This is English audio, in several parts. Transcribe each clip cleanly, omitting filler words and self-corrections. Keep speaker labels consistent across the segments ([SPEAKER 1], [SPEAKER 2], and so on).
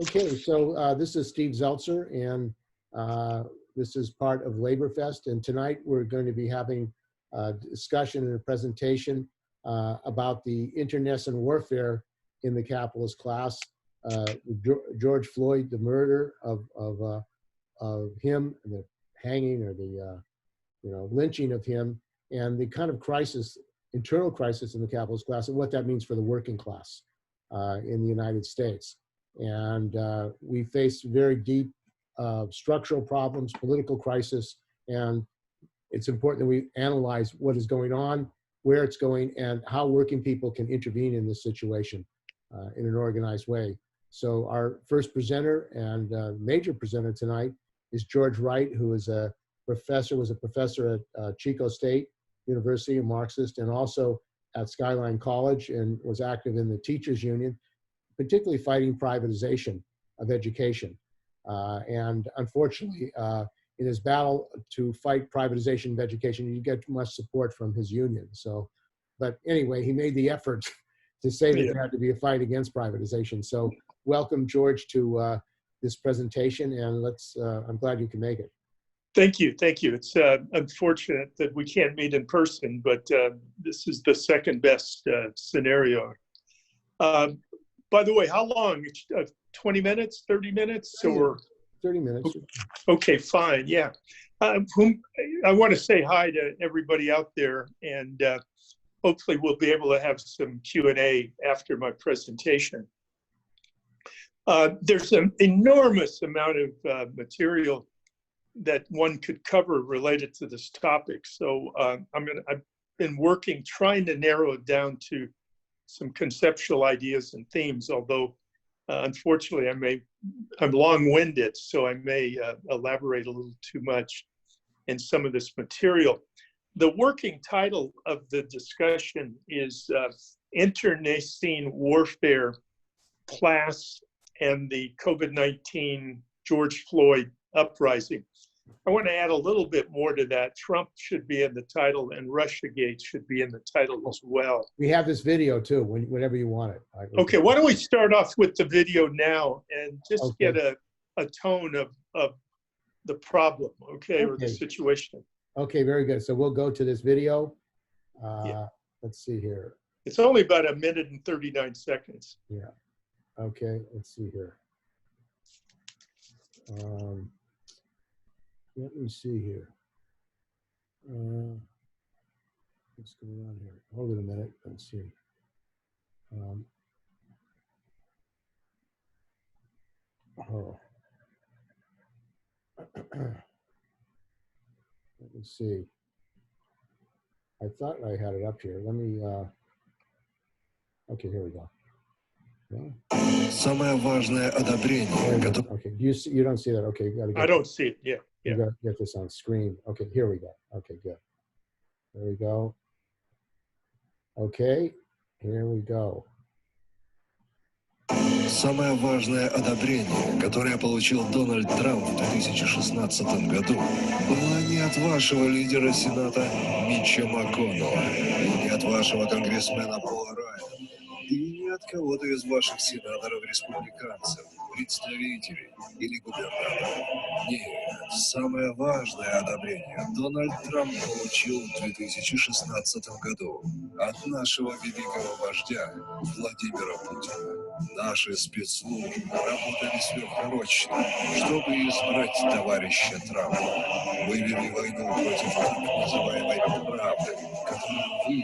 [SPEAKER 1] Okay, so this is Steve Zeltzer, and this is part of LaborFest. And tonight we're going to be having a discussion and a presentation about the internecine warfare in the capitalist class. George Floyd, the murder of him, and the hanging or the lynching of him, and the kind of crisis, internal crisis in the capitalist class, and what that means for the working class in the United States. And we face very deep structural problems, political crisis, and it's important that we analyze what is going on, where it's going, and how working people can intervene in this situation in an organized way. So our first presenter and major presenter tonight is George Wright, who is was a professor at Chico State University, a Marxist, and also at Skyline College, and was active in the teachers union, particularly fighting privatization of education. And unfortunately, in his battle to fight privatization of education, he didn't get much support from his union. So, but anyway, he made the effort to say that there had to be a fight against privatization. So welcome, George, to this presentation, and I'm glad you can make it.
[SPEAKER 2] Thank you, thank you. It's unfortunate that we can't meet in person, but this is the second best scenario. By the way, how long? 20 minutes, 30 minutes, or?
[SPEAKER 1] 30 minutes.
[SPEAKER 2] Okay, fine, yeah. I want to say hi to everybody out there, and hopefully we'll be able to have some Q&A after my presentation. There's an enormous amount of material that one could cover related to this topic. So I've been working, trying to narrow it down to some conceptual ideas and themes, although unfortunately I'm long-winded, so I may elaborate a little too much in some of this material. The working title of the discussion is Internecine Warfare, Class, and the COVID-19 George Floyd Uprising. I want to add a little bit more to that. Trump should be in the title, and Russiagate should be in the title as well.
[SPEAKER 1] We have this video too, whenever you want it.
[SPEAKER 2] Okay, why don't we start off with the video now and just get a tone of the problem, okay, or the situation.
[SPEAKER 1] Okay, very good. So we'll go to this video. Let's see here.
[SPEAKER 2] It's only about 1 minute and 39 seconds.
[SPEAKER 1] Yeah. Okay, let's see here. Let me see here. What's going on here? Hold it a minute. Let's see. Let me see. I thought I had it up here. Let me. Okay, here we go.
[SPEAKER 3] Самое важное одобрение.
[SPEAKER 1] Okay, you don't see that? Okay, you gotta get.
[SPEAKER 2] I don't see it. Yeah.
[SPEAKER 1] You gotta get this on screen. Okay, here we go. Okay, good. There we go. Okay, here we go.
[SPEAKER 3] Самое важное одобрение, которое получил Дональд Трамп в 2016 году, было не от вашего лидера Сената Митча МакКоннелла, и не от вашего конгрессмена Пола Райана, и не от кого-то из ваших сенаторов-республиканцев, представителей или губернаторов. Нет, самое важное одобрение Дональд Трамп получил в 2016 году от нашего великого вождя Владимира Путина. Наши спецслужбы работали сверхурочно, чтобы избрать товарища Трампа. Мы вели войну против так называемой правды, которую вы,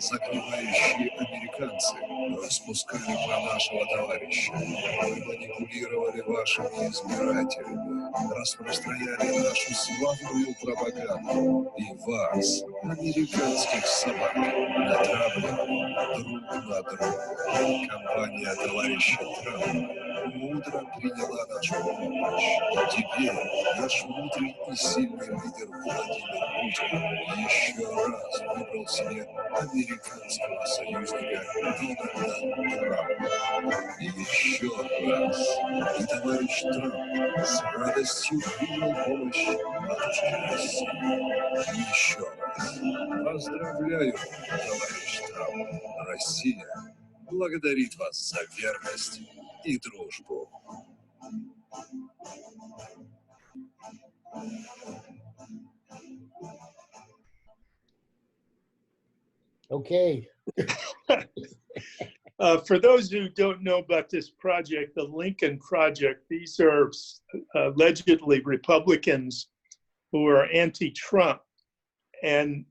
[SPEAKER 3] закрывающие американцы, распускали про нашего товарища. Мы манипулировали вашими избирателями, распространяли нашу славную пропаганду и вас, американских собак, натравливали друг на друга. Компания товарища Трампа мудро приняла нашу помощь. Теперь наш мудрый и сильный лидер Владимир Путин еще раз выбрал себе американского союзника Дональда Трампа. И еще раз. И товарищ Трамп с радостью принял помощь матушки России. И еще раз. Поздравляю, товарищ Трамп. Россия благодарит вас за верность и дружбу.
[SPEAKER 1] Okay.
[SPEAKER 2] For those who don't know about this project, the Lincoln Project, these are allegedly Republicans who are anti-Trump. And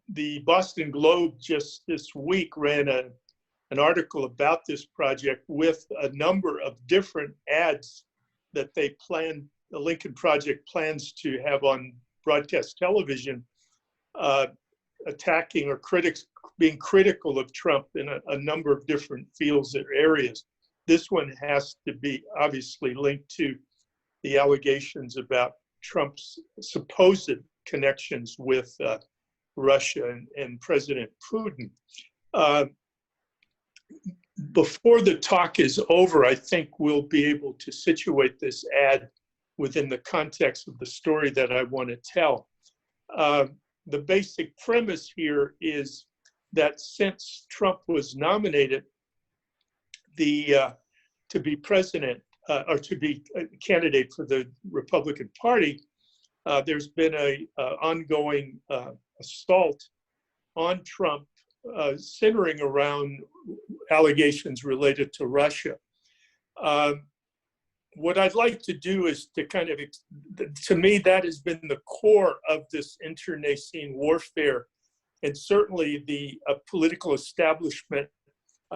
[SPEAKER 2] the Boston Globe just this week ran an article about this project with a number of different ads that they plan, the Lincoln Project plans to have on broadcast television, attacking or being critical of Trump in a number of different fields or areas. This one has to be obviously linked to the allegations about Trump's supposed connections with Russia and President Putin. Before the talk is over, I think we'll be able to situate this ad within the context of the story that I want to tell. The basic premise here is that since Trump was nominated to be president or to be a candidate for the Republican Party, there's been an ongoing assault on Trump centering around allegations related to Russia. What I'd like to do is to kind of, to me, that has been the core of this internecine warfare, and certainly the political establishment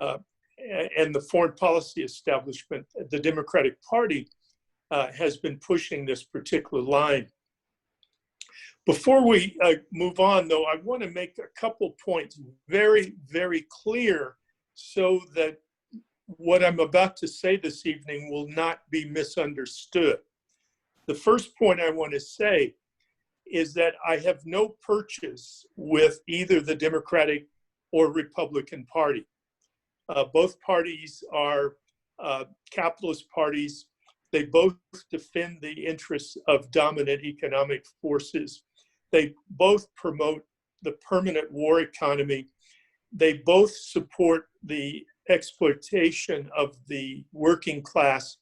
[SPEAKER 2] and the foreign policy establishment, the Democratic Party, has been pushing this particular line. Before we move on, though, I want to make a couple points very, very clear so that what I'm about to say this evening will not be misunderstood. The first point I want to say is that I have no purchase with either the Democratic or Republican Party. Both parties are capitalist parties. They both defend the interests of dominant economic forces. They both promote the permanent war economy. They both support the exploitation of the working class,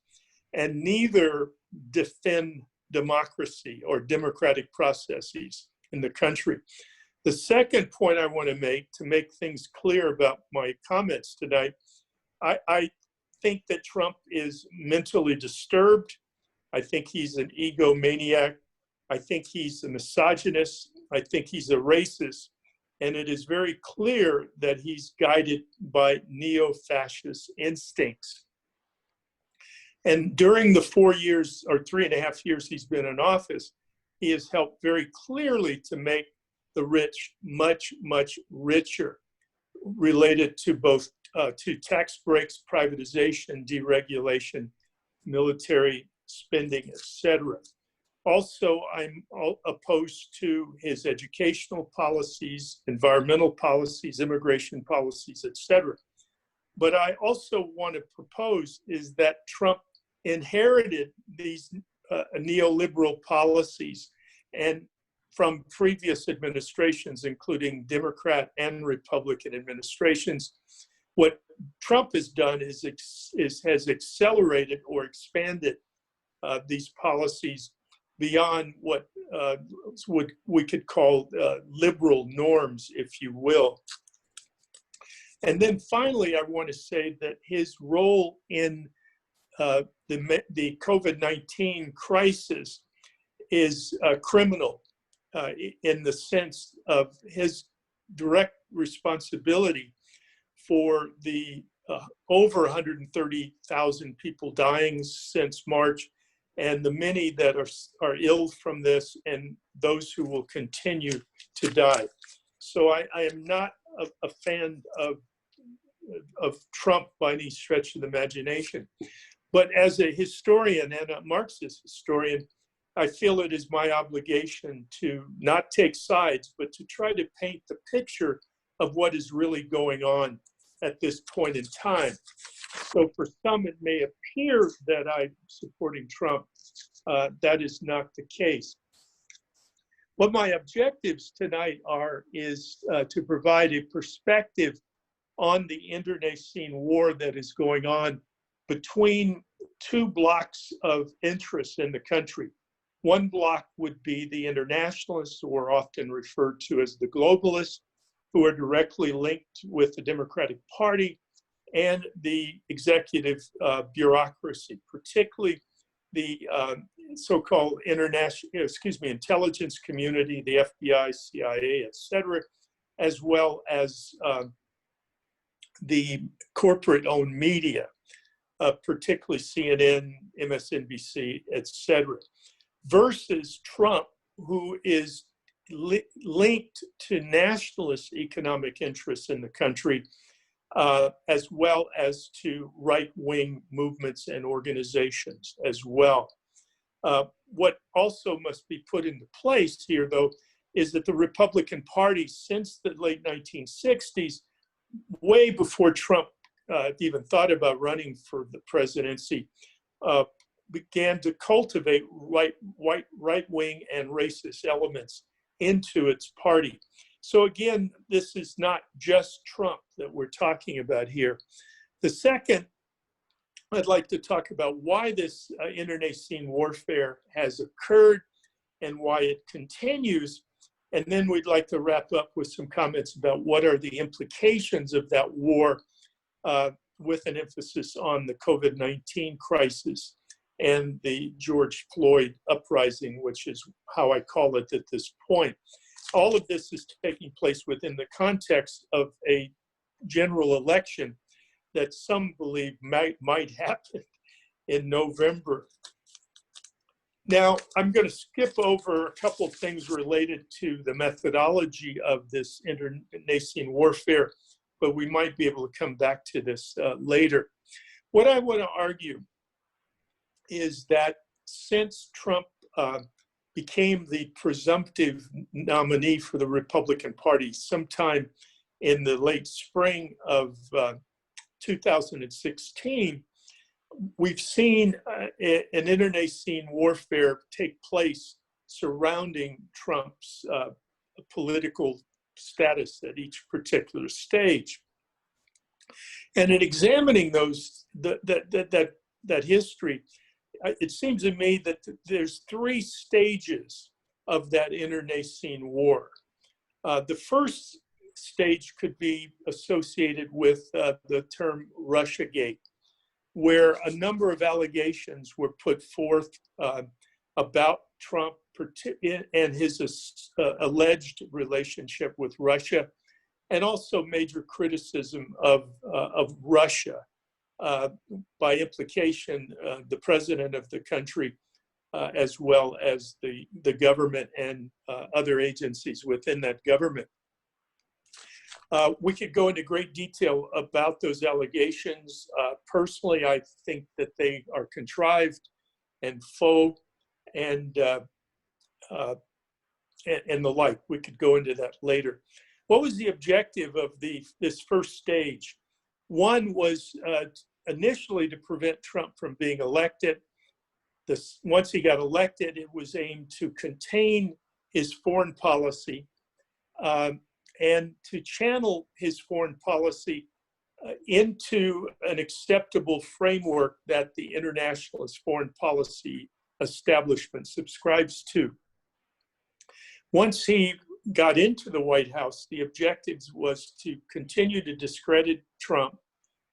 [SPEAKER 2] and neither defend democracy or democratic processes in the country. The second point I want to make things clear about my comments tonight, I think that Trump is mentally disturbed. I think he's an egomaniac. I think he's a misogynist. I think he's a racist. And it is very clear that he's guided by neo-fascist instincts. And during the 4 years or 3.5 years he's been in office, he has helped very clearly to make the rich much, much richer, related to both to tax breaks, privatization, deregulation, military spending, etc. Also, I'm opposed to his educational policies, environmental policies, immigration policies, etc. But I also want to propose is that Trump inherited these neoliberal policies and from previous administrations, including Democrat and Republican administrations. What Trump has done is has accelerated or expanded these policies beyond what we could call liberal norms, if you will. And then finally, I want to say that his role in the COVID-19 crisis is criminal in the sense of his direct responsibility for the over 130,000 people dying since March, and the many that are ill from this, and those who will continue to die. So I am not a fan of Trump by any stretch of the imagination. But as a historian and a Marxist historian, I feel it is my obligation to not take sides, but to try to paint the picture of what is really going on at this point in time. So for some, it may appear that I'm supporting Trump. That is not the case. What my objectives tonight is to provide a perspective on the internecine war that is going on between two blocks of interest in the country. One block would be the internationalists, who are often referred to as the globalists, who are directly linked with the Democratic Party and the executive bureaucracy, particularly the so-called intelligence community, the FBI, CIA, etc., as well as the corporate-owned media, particularly CNN, MSNBC, etc., versus Trump, who is linked to nationalist economic interests in the country, as well as to right-wing movements and organizations as well. What also must be put into place here, though, is that the Republican Party, since the late 1960s, way before Trump even thought about running for the presidency, began to cultivate right-wing and racist elements into its party. So again, this is not just Trump that we're talking about here. The second, I'd like to talk about why this internecine warfare has occurred and why it continues. And then we'd like to wrap up with some comments about what are the implications of that war, with an emphasis on the COVID-19 crisis and the George Floyd uprising, which is how I call it at this point. All of this is taking place within the context of a general election that some believe might happen in November. Now, I'm going to skip over a couple of things related to the methodology of this internecine warfare, but we might be able to come back to this later. What I want to argue is that since Trump became the presumptive nominee for the Republican Party sometime in the late spring of 2016, we've seen an internecine warfare take place surrounding Trump's political status at each particular stage. And in examining that history, it seems to me that there's three stages of that internecine war. The first stage could be associated with the term Russiagate, where a number of allegations were put forth about Trump and his alleged relationship with Russia, and also major criticism of Russia. By implication, the president of the country, as well as the government and other agencies within that government. We could go into great detail about those allegations. Personally, I think that they are contrived and faux and the like. We could go into that later. What was the objective of this first stage? One was initially to prevent Trump from being elected. Once he got elected, it was aimed to contain his foreign policy and to channel his foreign policy into an acceptable framework that the internationalist foreign policy establishment subscribes to. Once he got into the White House, the objective was to continue to discredit Trump,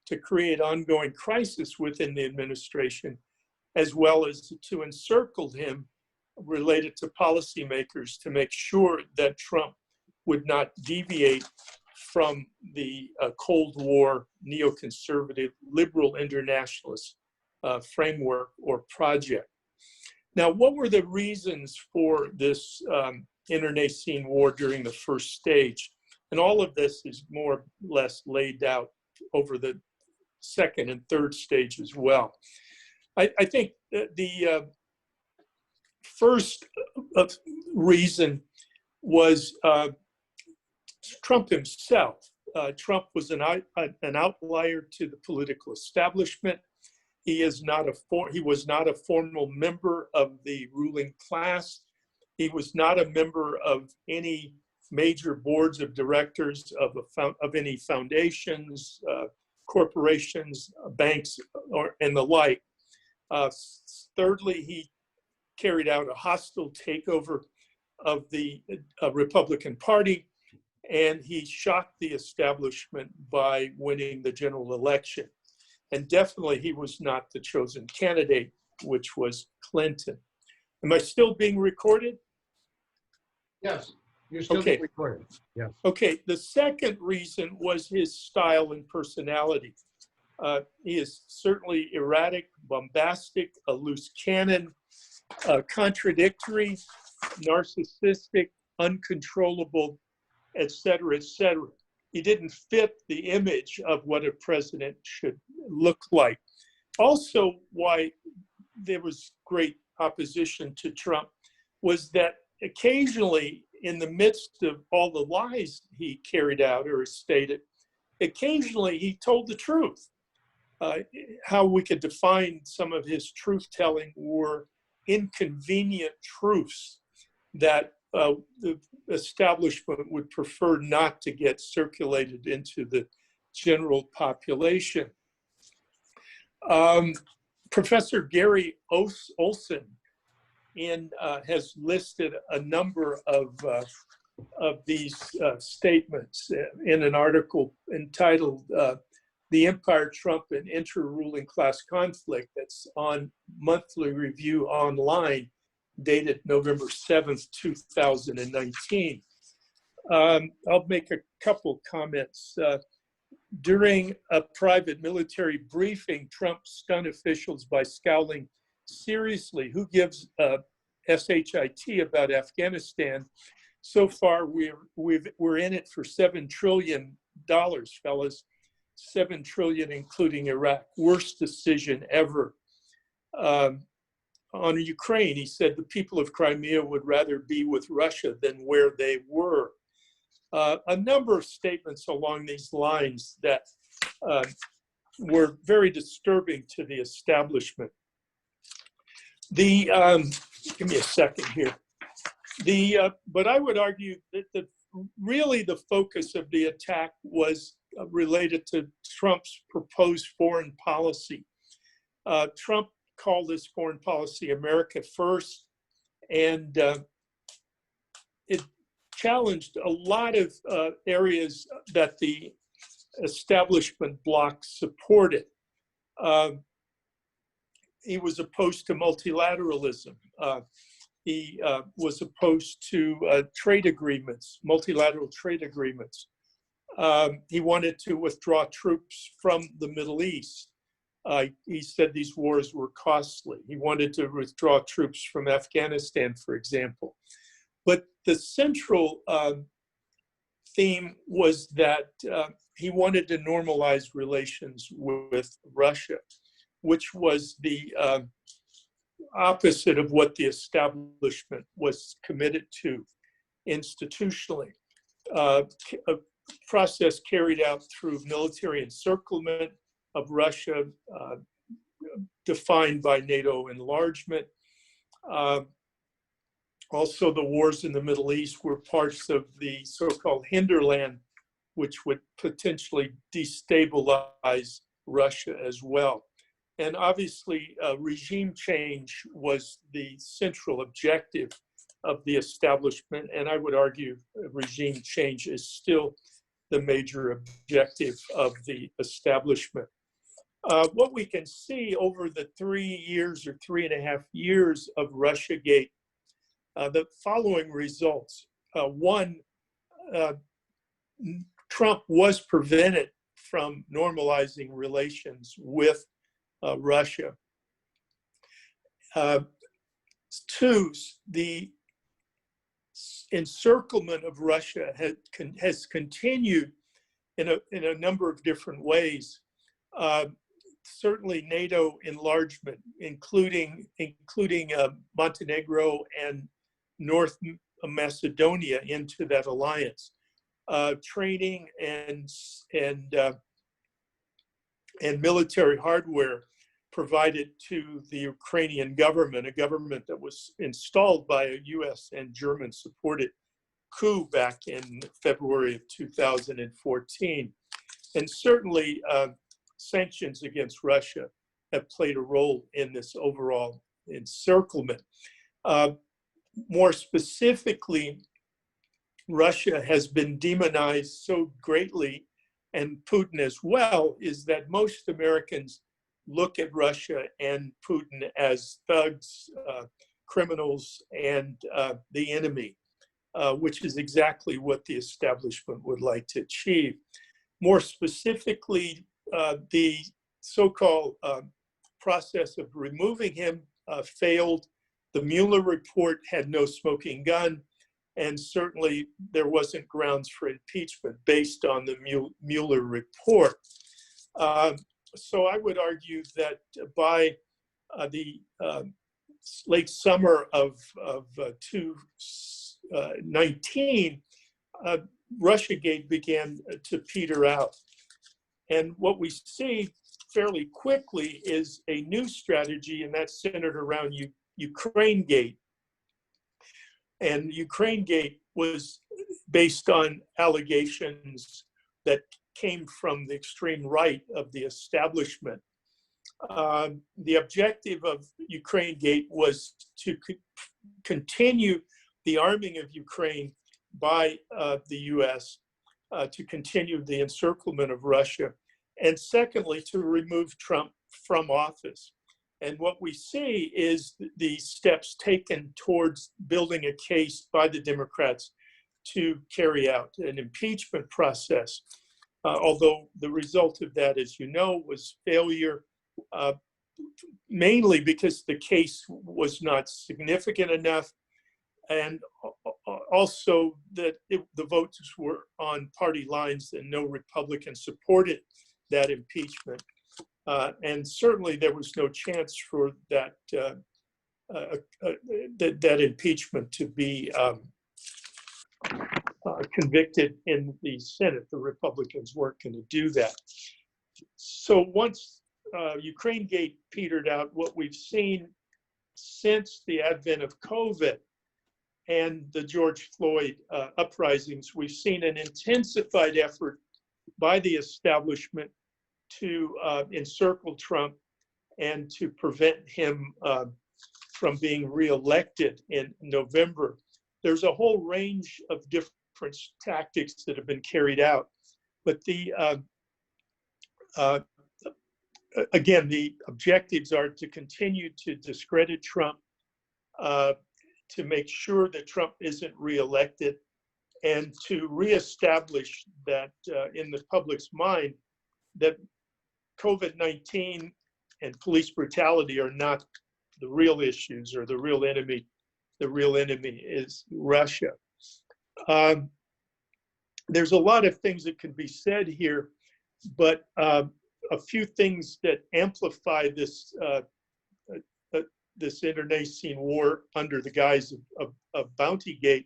[SPEAKER 2] to create ongoing crisis within the administration, as well as to encircle him related to policymakers to make sure that Trump would not deviate from the Cold War neoconservative liberal internationalist framework or project. Now, what were the reasons for this internecine war during the first stage? And all of this is more or less laid out over the second and third stage as well. I think that the first reason was Trump himself. Trump was an outlier to the political establishment. He was not a formal member of the ruling class. He was not a member of any major boards of directors of any foundations, corporations, banks, and the like. Thirdly, he carried out a hostile takeover of the Republican Party, and he shocked the establishment by winning the general election. And definitely he was not the chosen candidate, which was Clinton. Am I still being recorded?
[SPEAKER 1] Yes, you're still
[SPEAKER 2] Okay.
[SPEAKER 1] being recorded. Yes.
[SPEAKER 2] Okay, the second reason was his style and personality. He is certainly erratic, bombastic, a loose cannon, contradictory, narcissistic, uncontrollable, et cetera, et cetera. He didn't fit the image of what a president should look like. Also, why there was great opposition to Trump was that occasionally, in the midst of all the lies he carried out or stated, occasionally he told the truth. How we could define some of his truth-telling were inconvenient truths that the establishment would prefer not to get circulated into the general population. Professor Gary Olson has listed a number of these statements in an article entitled The Empire, Trump, and Inter-Ruling Class Conflict that's on Monthly Review Online, dated November 7th, 2019. I'll make a couple comments. During a private military briefing, Trump stunned officials by scowling seriously. Who gives SHIT about Afghanistan? So far, we're in it for $7 trillion, fellas. $7 trillion, including Iraq. Worst decision ever. On Ukraine, he said the people of Crimea would rather be with Russia than where they were. A number of statements along these lines that were very disturbing to the establishment. Give me a second here. But I would argue that really the focus of the attack was related to Trump's proposed foreign policy. Trump called this foreign policy America First, and it challenged a lot of areas that the establishment bloc supported. He was opposed to multilateralism. He was opposed to trade agreements, multilateral trade agreements. He wanted to withdraw troops from the Middle East. He said these wars were costly. He wanted to withdraw troops from Afghanistan, for example. But the central theme was that he wanted to normalize relations with Russia, which was the opposite of what the establishment was committed to institutionally. A process carried out through military encirclement of Russia, defined by NATO enlargement. Also, the wars in the Middle East were parts of the so-called hinterland, which would potentially destabilize Russia as well. And obviously, regime change was the central objective of the establishment, and I would argue regime change is still the major objective of the establishment. What we can see over the 3 years or 3.5 years of Russiagate, the following results. One, Trump was prevented from normalizing relations with Russia. Two, the encirclement of Russia has continued in a number of different ways. Certainly NATO enlargement, including Montenegro and North Macedonia into that alliance. Training and military hardware provided to the Ukrainian government, a government that was installed by a US and German supported coup back in February of 2014. And certainly sanctions against Russia. have played a role in this overall encirclement. More specifically, Russia has been demonized so greatly, and Putin as well, is that most Americans look at Russia and Putin as thugs, criminals, and the enemy, which is exactly what the establishment would like to achieve. More specifically, the so-called process of removing him failed. The Mueller report had no smoking gun, and certainly there wasn't grounds for impeachment based on the Mueller report. So I would argue that by the late summer of 2019, Russiagate began to peter out. And what we see fairly quickly is a new strategy, and that's centered around Ukrainegate. And Ukrainegate was based on allegations that came from the extreme right of the establishment. The objective of Ukrainegate was to continue the arming of Ukraine by the US, to continue the encirclement of Russia, and secondly, to remove Trump from office. And what we see is the steps taken towards building a case by the Democrats to carry out an impeachment process. Although the result of that, as you know, was failure, mainly because the case was not significant enough, and also that the votes were on party lines and no Republican supported that impeachment. And certainly there was no chance for that that impeachment to be convicted in the Senate. The Republicans weren't going to do that. So once Ukrainegate petered out, what we've seen since the advent of COVID and the George Floyd uprisings, we've seen an intensified effort by the establishment to encircle Trump and to prevent him from being reelected in November. There's a whole range of different tactics that have been carried out, but again, the objectives are to continue to discredit Trump, to make sure that Trump isn't reelected, and to reestablish that in the public's mind that COVID-19 and police brutality are not the real issues or the real enemy. The real enemy is Russia. There's a lot of things that can be said here, but a few things that amplify this this internecine war under the guise of Bountygate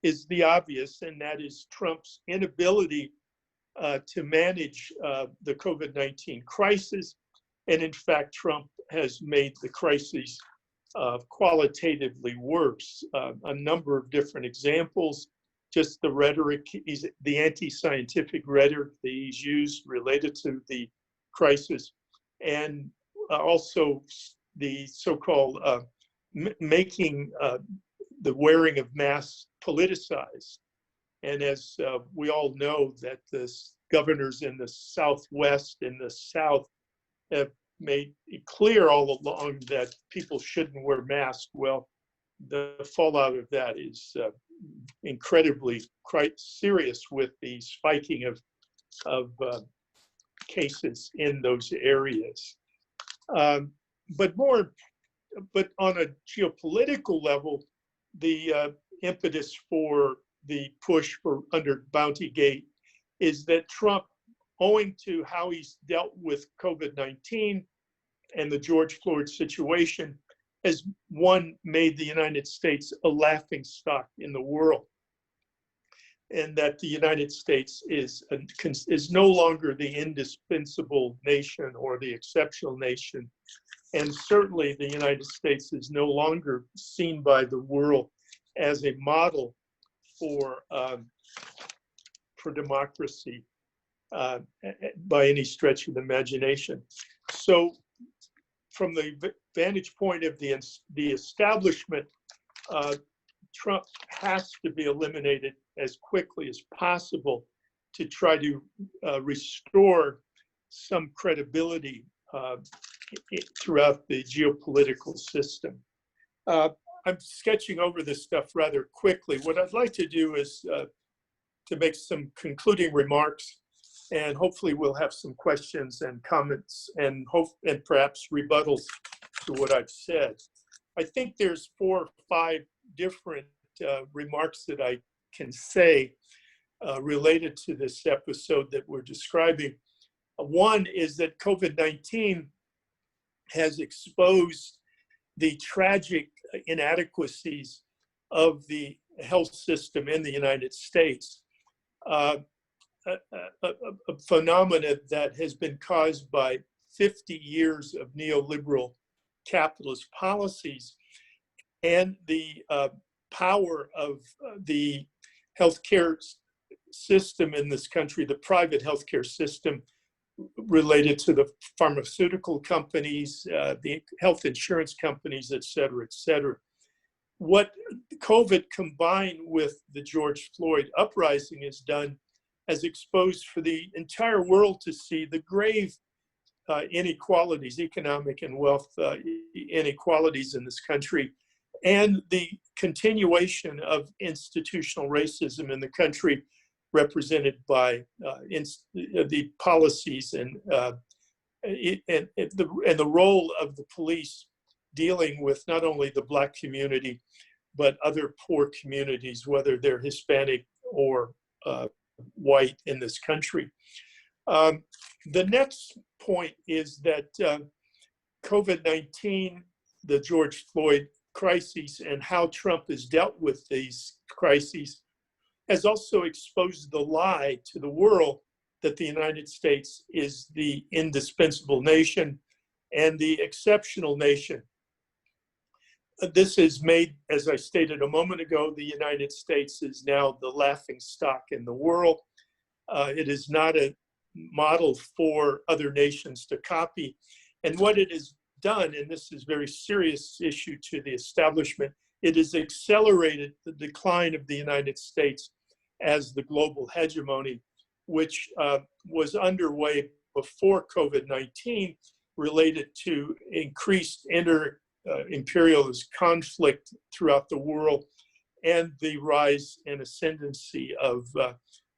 [SPEAKER 2] is the obvious, and that is Trump's inability to manage the COVID-19 crisis. And in fact, Trump has made the crisis qualitatively worse. A number of different examples, just the rhetoric, the anti-scientific rhetoric that he's used related to the crisis, and also the so-called making the wearing of masks politicized. And as we all know, that the governors in the Southwest and the South have made it clear all along that people shouldn't wear masks. Well, the fallout of that is incredibly quite serious, with the spiking of cases in those areas. But on a geopolitical level, the impetus for the push for under Bountygate is that Trump, owing to how he's dealt with COVID-19 and the George Floyd situation, has made the United States a laughingstock in the world, and that the United States is no longer the indispensable nation or the exceptional nation. And certainly the United States is no longer seen by the world as a model for democracy by any stretch of the imagination. So from the vantage point of the establishment, Trump has to be eliminated as quickly as possible to try to restore some credibility throughout the geopolitical system. I'm sketching over this stuff rather quickly. What I'd like to do is to make some concluding remarks, and hopefully we'll have some questions and comments and perhaps rebuttals to what I've said. I think there's 4 or 5 different remarks that I can say related to this episode that we're describing. One is that COVID-19 has exposed the tragic inadequacies of the health system in the United States, a phenomenon that has been caused by 50 years of neoliberal capitalist policies and the power of the healthcare system in this country, the private healthcare system related to the pharmaceutical companies, the health insurance companies, et cetera, et cetera. What COVID combined with the George Floyd uprising has done has exposed for the entire world to see the grave inequalities, economic and wealth inequalities in this country, and the continuation of institutional racism in the country, represented by the policies and the role of the police dealing with not only the Black community, but other poor communities, whether they're Hispanic or white in this country. The next point is that COVID-19, the George Floyd crises, and how Trump has dealt with these crises has also exposed the lie to the world that the United States is the indispensable nation and the exceptional nation. This has made, as I stated a moment ago, the United States is now the laughing stock in the world. It is not a model for other nations to copy. And what it has done, and this is a very serious issue to the establishment, it has accelerated the decline of the United States as the global hegemony, which was underway before COVID-19, related to increased imperialist conflict throughout the world and the rise and ascendancy of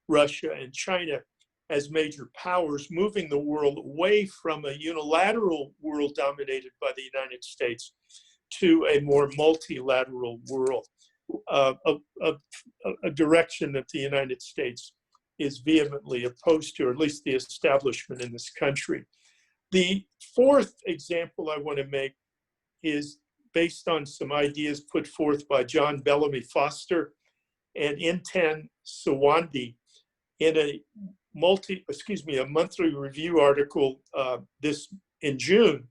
[SPEAKER 2] Russia and China as major powers, moving the world away from a unilateral world dominated by the United States to a more multilateral world, a direction that the United States is vehemently opposed to, or at least the establishment in this country. The fourth example I want to make is based on some ideas put forth by John Bellamy Foster and Intan Sawandi in a monthly review article in June,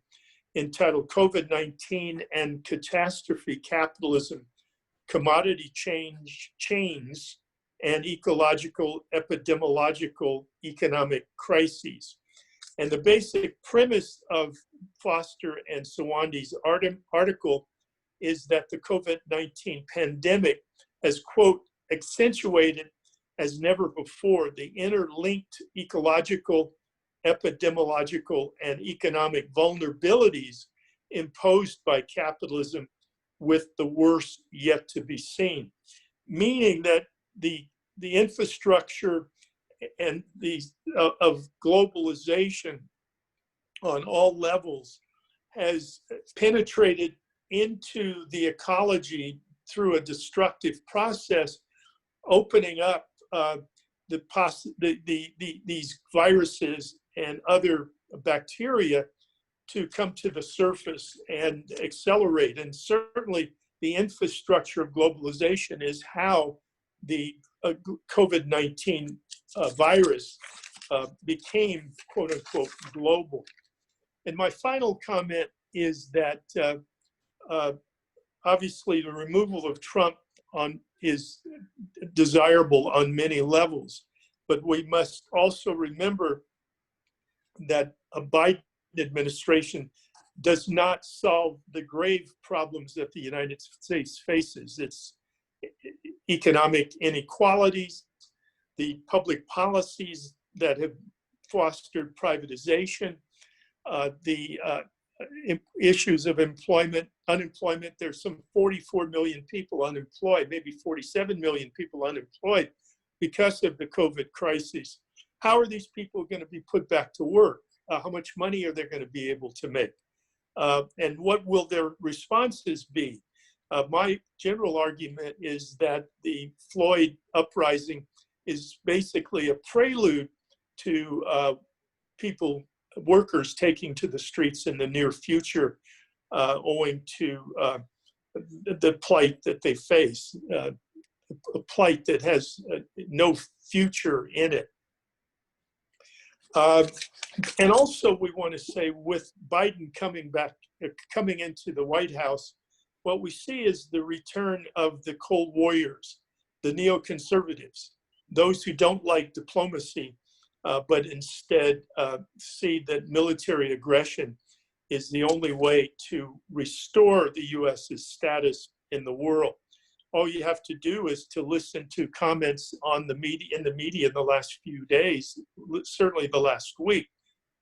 [SPEAKER 2] entitled COVID-19 and Catastrophe Capitalism, Commodity Chains and Ecological Epidemiological Economic Crises. And the basic premise of Foster and Sawandi's article is that the COVID-19 pandemic has, quote, accentuated as never before the interlinked ecological, epidemiological, and economic vulnerabilities imposed by capitalism, with the worst yet to be seen. Meaning that the infrastructure and of globalization on all levels has penetrated into the ecology through a destructive process, opening up these viruses and other bacteria to come to the surface and accelerate. And certainly the infrastructure of globalization is how the COVID-19 virus became, quote unquote, global. And my final comment is that obviously the removal of Trump is desirable on many levels, but we must also remember that a Biden administration does not solve the grave problems that the United States faces. It's economic inequalities, the public policies that have fostered privatization, the issues of unemployment. There's some 44 million people unemployed, maybe 47 million people unemployed because of the COVID crisis. How are these people going to be put back to work? How much money are they going to be able to make? And what will their responses be? My general argument is that the Floyd uprising is basically a prelude to workers taking to the streets in the near future, owing to the plight that they face, a plight that has no future in it. And also we want to say, with Biden coming into the White House, what we see is the return of the cold warriors, the neoconservatives, those who don't like diplomacy, but instead see that military aggression is the only way to restore the US's status in the world. All you have to do is to listen to comments on the media, in the last few days, certainly the last week,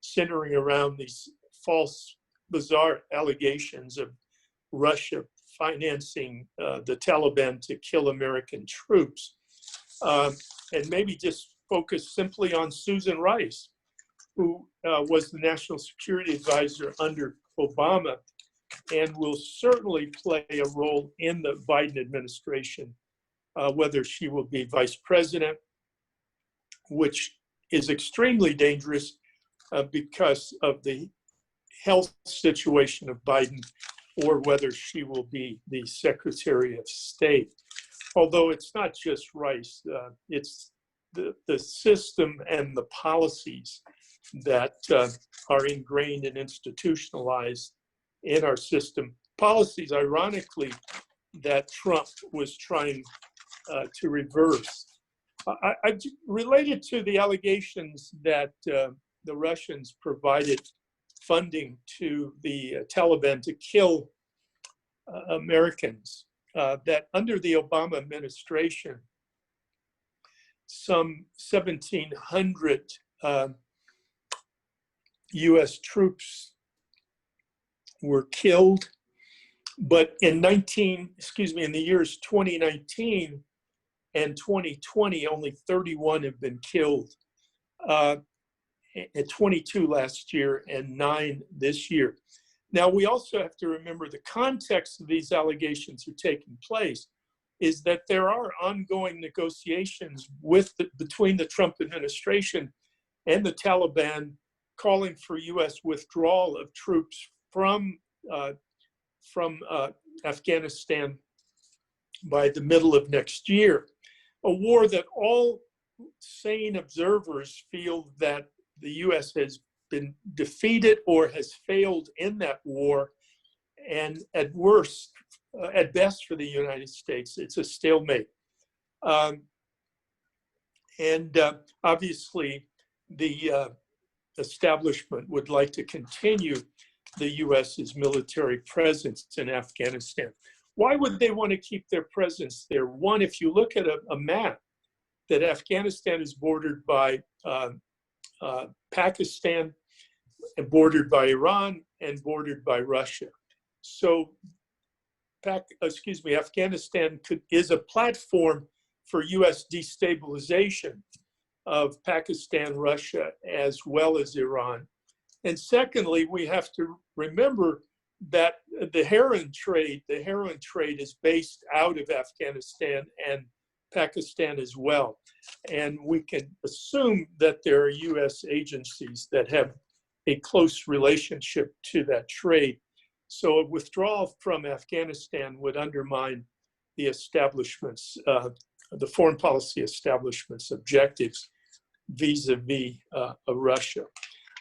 [SPEAKER 2] centering around these false, bizarre allegations of Russia financing the Taliban to kill American troops. And maybe just focus simply on Susan Rice, who was the National Security Advisor under Obama and will certainly play a role in the Biden administration, whether she will be vice president, which is extremely dangerous because of the health situation of Biden, or whether she will be the Secretary of State. Although it's not just Rice, it's the system and the policies that are ingrained and institutionalized in our system. Policies, ironically, that Trump was trying to reverse. Related to the allegations that the Russians provided funding to the Taliban to kill Americans, that under the Obama administration, some 1,700 US troops were killed, but in the years 2019 and 2020, only 31 have been killed. At 22 last year and 9 this year. Now, we also have to remember the context of these allegations are taking place is that there are ongoing negotiations between the Trump administration and the Taliban calling for US withdrawal of troops from Afghanistan by the middle of next year. A war that all sane observers feel that the US has been defeated or has failed in that war, and at best for the United States, it's a stalemate. Obviously, the establishment would like to continue the US's military presence in Afghanistan. Why would they want to keep their presence there? One, if you look at a map, that Afghanistan is bordered by Pakistan, and bordered by Iran, and bordered by Russia. So, Afghanistan is a platform for US destabilization of Pakistan, Russia, as well as Iran. And secondly, we have to remember that the heroin trade is based out of Afghanistan and Pakistan as well. And we can assume that there are US agencies that have a close relationship to that trade. So a withdrawal from Afghanistan would undermine the establishment's, the foreign policy establishment's objectives vis-a-vis Russia.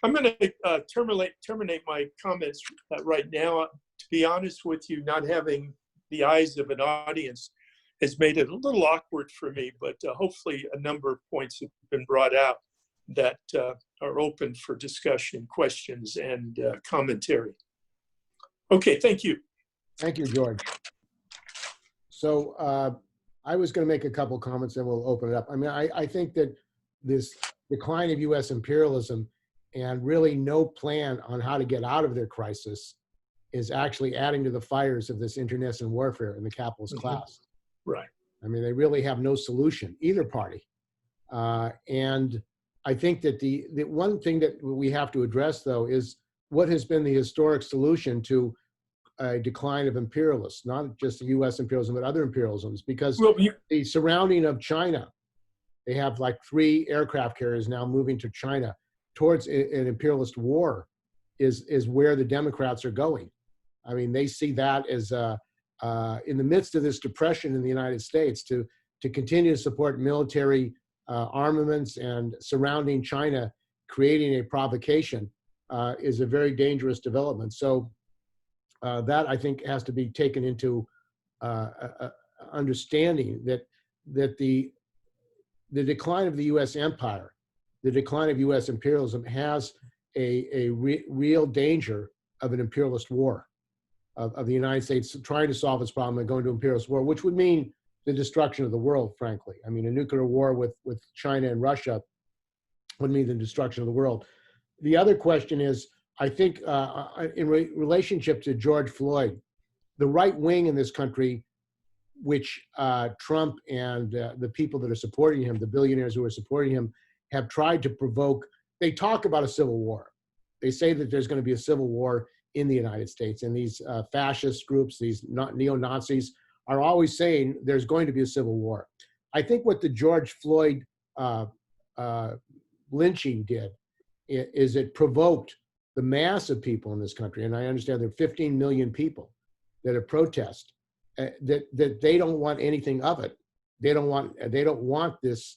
[SPEAKER 2] I'm going to terminate my comments right now. To be honest with you, not having the eyes of an audience has made it a little awkward for me, but hopefully a number of points have been brought out that are open for discussion, questions, and commentary. Okay, thank you.
[SPEAKER 1] Thank you, George. So I was going to make a couple comments, and we'll open it up. I mean, I think that this decline of U.S. imperialism and really no plan on how to get out of their crisis is actually adding to the fires of this internecine warfare in the capitalist class.
[SPEAKER 2] Right.
[SPEAKER 1] I mean, they really have no solution, either party. And I think that the one thing that we have to address, though, is what has been the historic solution to a decline of imperialists, not just the U.S. imperialism, but other imperialisms, because the surrounding of China, they have like 3 aircraft carriers now moving to China towards an imperialist war is where the Democrats are going. I mean, they see that as in the midst of this depression in the United States to continue to support military armaments and surrounding China, creating a provocation is a very dangerous development. So that, I think, has to be taken into understanding that the decline of the U.S. empire, the decline of U.S. imperialism has a real danger of an imperialist war, of the United States trying to solve its problem and going to imperialist war, which would mean the destruction of the world, frankly. I mean, a nuclear war with China and Russia would mean the destruction of the world. The other question is, I think in relationship to George Floyd, the right wing in this country, which Trump and the people that are supporting him, the billionaires who are supporting him, have tried to provoke. They talk about a civil war. They say that there's going to be a civil war in the United States. And these fascist groups, these neo-Nazis, are always saying there's going to be a civil war. I think what the George Floyd lynching did is it provoked the mass of people in this country, and I understand there are 15 million people that have protested, that they don't want anything of it. They don't want this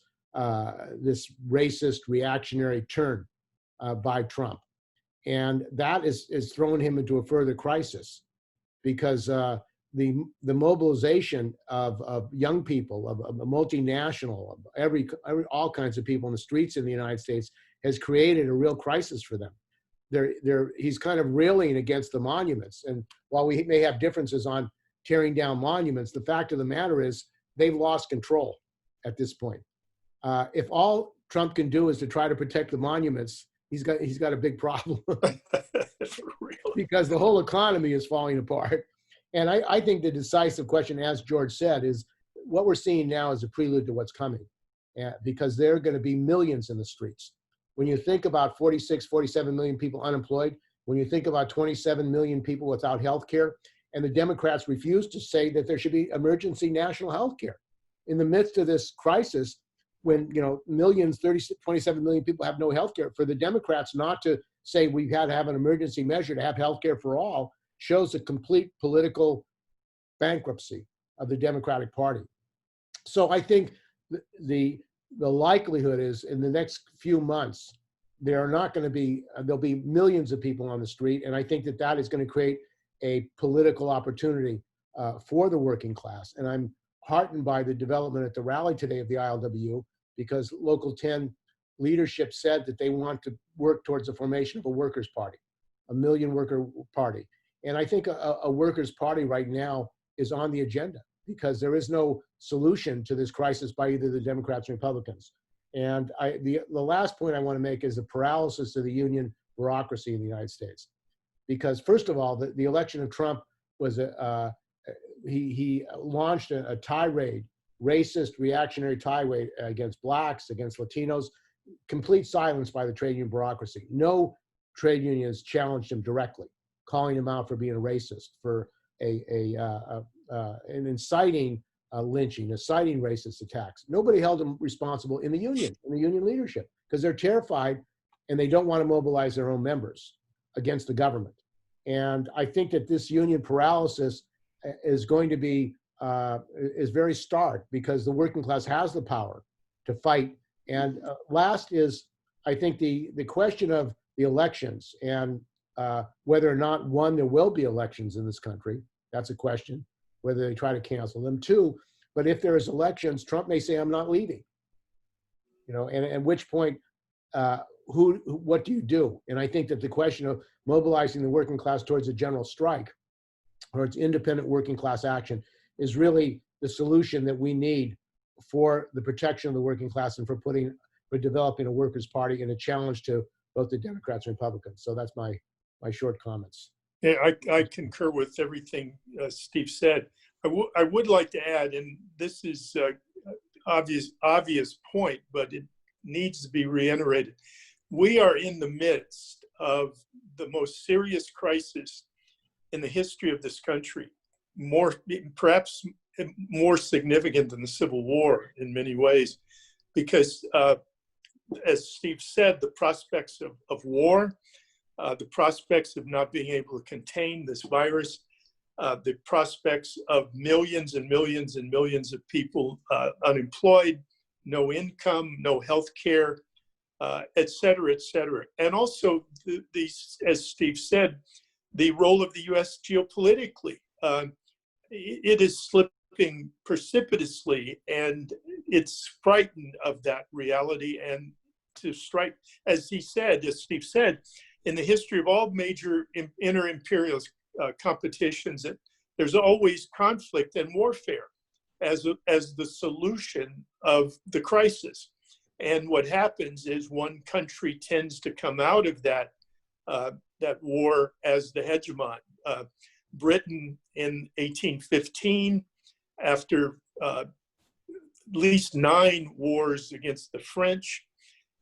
[SPEAKER 1] this racist reactionary turn by Trump, and that is throwing him into a further crisis, because the mobilization of young people, of a multinational, of all kinds of people in the streets in the United States has created a real crisis for them. He's kind of railing against the monuments, and while we may have differences on tearing down monuments, the fact of the matter is they've lost control at this point. If all Trump can do is to try to protect the monuments, he's got a big problem because the whole economy is falling apart. And I think the decisive question, as George said, is what we're seeing now is a prelude to what's coming, because there are going to be millions in the streets. When you think about 46, 47 million people unemployed, when you think about 27 million people without health care, and the Democrats refuse to say that there should be emergency national health care. In the midst of this crisis, when 27 million people have no health care, for the Democrats not to say we've had to have an emergency measure to have health care for all shows a complete political bankruptcy of the Democratic Party. So I think the likelihood is in the next few months, there'll be millions of people on the street. And I think that is going to create a political opportunity for the working class. And I'm heartened by the development at the rally today of the ILWU, because Local 10 leadership said that they want to work towards the formation of a workers' party, a million worker party. And I think a workers' party right now is on the agenda, because there is no solution to this crisis by either the Democrats or Republicans. And the last point I want to make is the paralysis of the union bureaucracy in the United States. Because first of all, the election of Trump was he launched a tirade, racist, reactionary tirade against blacks, against Latinos, complete silence by the trade union bureaucracy. No trade unions challenged him directly, calling him out for being a racist, for an inciting lynching, inciting racist attacks. Nobody held him responsible in the union leadership, because they're terrified and they don't want to mobilize their own members against the government. And I think that this union paralysis is going to be is very stark, because the working class has the power to fight. And last is, I think the question of the elections, and whether or not, one, there will be elections in this country. That's a question, whether they try to cancel them. Two, but if there is elections, Trump may say, I'm not leaving. And at which point, what do you do? And I think that the question of mobilizing the working class towards a general strike or its independent working class action, is really the solution that we need for the protection of the working class and for developing a workers' party and a challenge to both the Democrats and Republicans. So that's my short comments.
[SPEAKER 2] Yeah, I concur with everything Steve said. I would like to add, and this is obvious point, but it needs to be reiterated. We are in the midst of the most serious crisis in the history of this country, perhaps more significant than the Civil War in many ways, because as Steve said, the prospects of war, the prospects of not being able to contain this virus, the prospects of millions and millions and millions of people unemployed, no income, no health care, et cetera, et cetera. And also, as Steve said, the role of the U.S. geopolitically. It is slipping precipitously, and it's frightened of that reality. And to strike, as Steve said, in the history of all major inter-imperial competitions, there's always conflict and warfare as the solution of the crisis. And what happens is one country tends to come out of that war as the hegemon. Britain in 1815, after at least 9 wars against the French,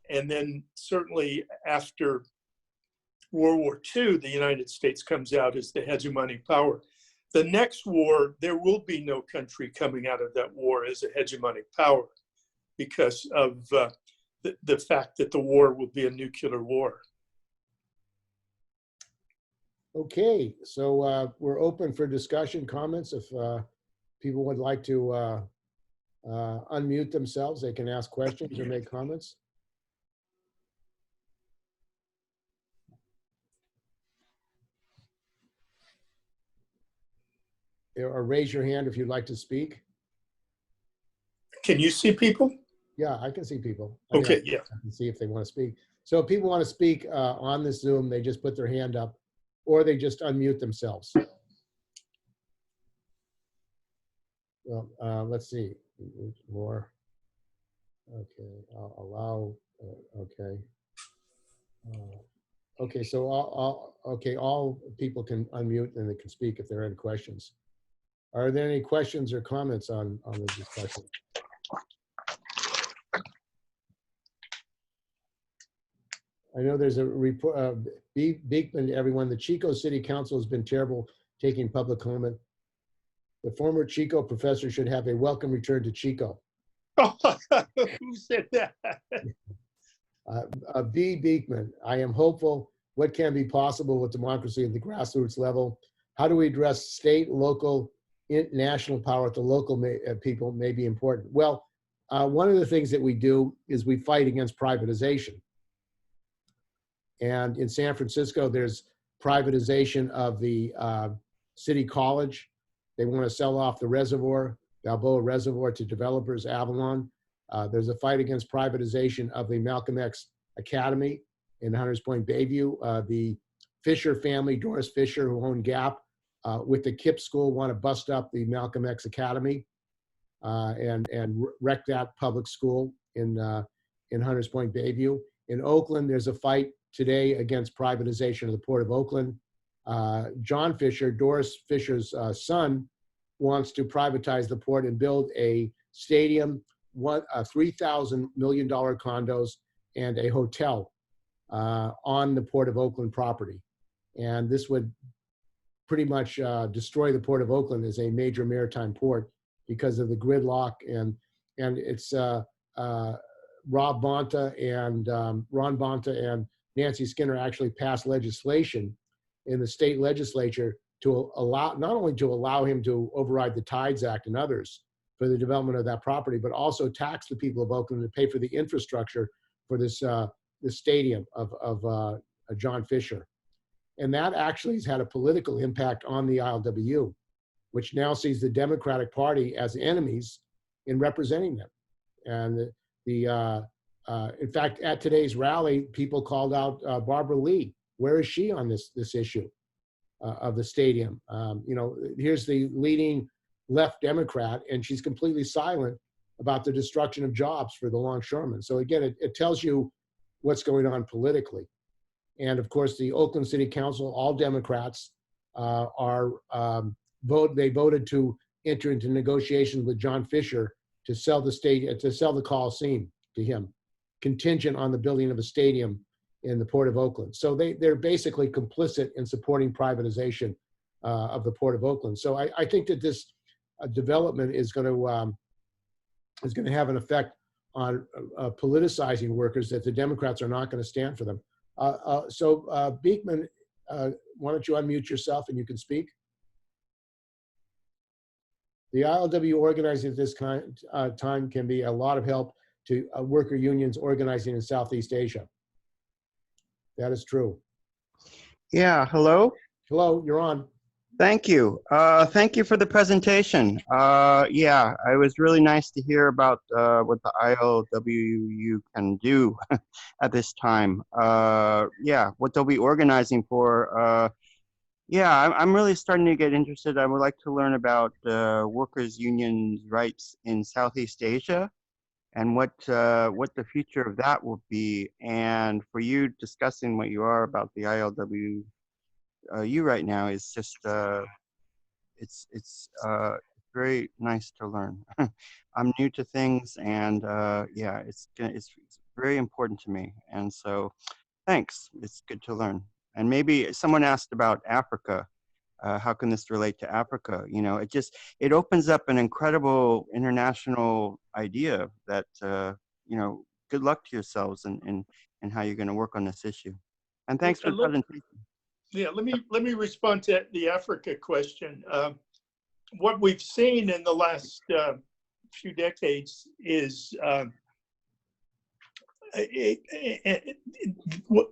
[SPEAKER 2] and then certainly after World War II, the United States comes out as the hegemonic power. The next war, there will be no country coming out of that war as a hegemonic power because of the fact that the war will be a nuclear war.
[SPEAKER 1] Okay, so we're open for discussion, comments. If people would like to unmute themselves, they can ask questions or make comments. Or raise your hand if you'd like to speak.
[SPEAKER 2] Can you see people?
[SPEAKER 1] Yeah, I can see people.
[SPEAKER 2] Okay, yeah.
[SPEAKER 1] I can see if they want to speak. So if people want to speak on this Zoom, they just put their hand up or they just unmute themselves. Well, let's see. More. Okay, I'll allow, okay. Okay, so all people can unmute and they can speak if there are any questions. Are there any questions or comments on the discussion? I know there's a report, Beekman to everyone, the Chico City Council has been terrible taking public comment. The former Chico professor should have a welcome return to Chico.
[SPEAKER 2] Who said that?
[SPEAKER 1] B. Beekman, I am hopeful. What can be possible with democracy at the grassroots level? How do we address state, local, national power at the local people may be important? Well, one of the things that we do is we fight against privatization. And in San Francisco, there's privatization of the city college. They want to sell off the reservoir, Balboa Reservoir, to developers, Avalon. There's a fight against privatization of the Malcolm X Academy in Hunters Point, Bayview. The Fisher family, Doris Fisher, who owned Gap, with the KIPP school, want to bust up the Malcolm X Academy and wreck that public school in Hunters Point, Bayview. In Oakland, there's a fight today against privatization of the Port of Oakland. John Fisher, Doris Fisher's son, wants to privatize the port and build a stadium, $3,000 million condos, and a hotel on the Port of Oakland property. And this would pretty much destroy the Port of Oakland as a major maritime port because of the gridlock. And it's Rob Bonta and Ron Bonta and Nancy Skinner actually passed legislation in the state legislature to allow, not only to allow him to override the Tides Act and others for the development of that property, but also tax the people of Oakland to pay for the infrastructure for this stadium of John Fisher. And that actually has had a political impact on the ILWU, which now sees the Democratic Party as enemies in representing them. And in fact, at today's rally, people called out Barbara Lee. Where is she on this issue? of the stadium. Here's the leading left Democrat, and she's completely silent about the destruction of jobs for the longshoremen. So again, it tells you what's going on politically. And of course, the Oakland City Council, all Democrats, they voted to enter into negotiations with John Fisher to sell the Coliseum to him, contingent on the building of a stadium in the Port of Oakland. So they're basically complicit in supporting privatization of the Port of Oakland. So I think that this development is going to have an effect on politicizing workers, that the Democrats are not going to stand for them. Beekman, why don't you unmute yourself and you can speak? The ILW organizing at this time can be a lot of help to worker unions organizing in Southeast Asia. That is true.
[SPEAKER 4] Yeah, hello?
[SPEAKER 1] Hello, you're on.
[SPEAKER 4] Thank you. Thank you for the presentation. Yeah, it was really nice to hear about what the ILWU can do at this time. Yeah, what they'll be organizing for. Yeah, I'm really starting to get interested. I would like to learn about workers' unions' rights in Southeast Asia and what the future of that will be. And for you discussing what you are about the ILWU right now is just it's very nice to learn. I'm new to things, and yeah, it's very important to me. And so, thanks. It's good to learn. And maybe someone asked about Africa. How can this relate to Africa? You know, it opens up an incredible international idea that you know. Good luck to yourselves and how you're going to work on this issue. And thanks for the presentation.
[SPEAKER 2] Yeah, let me respond to the Africa question. What we've seen in the last few decades is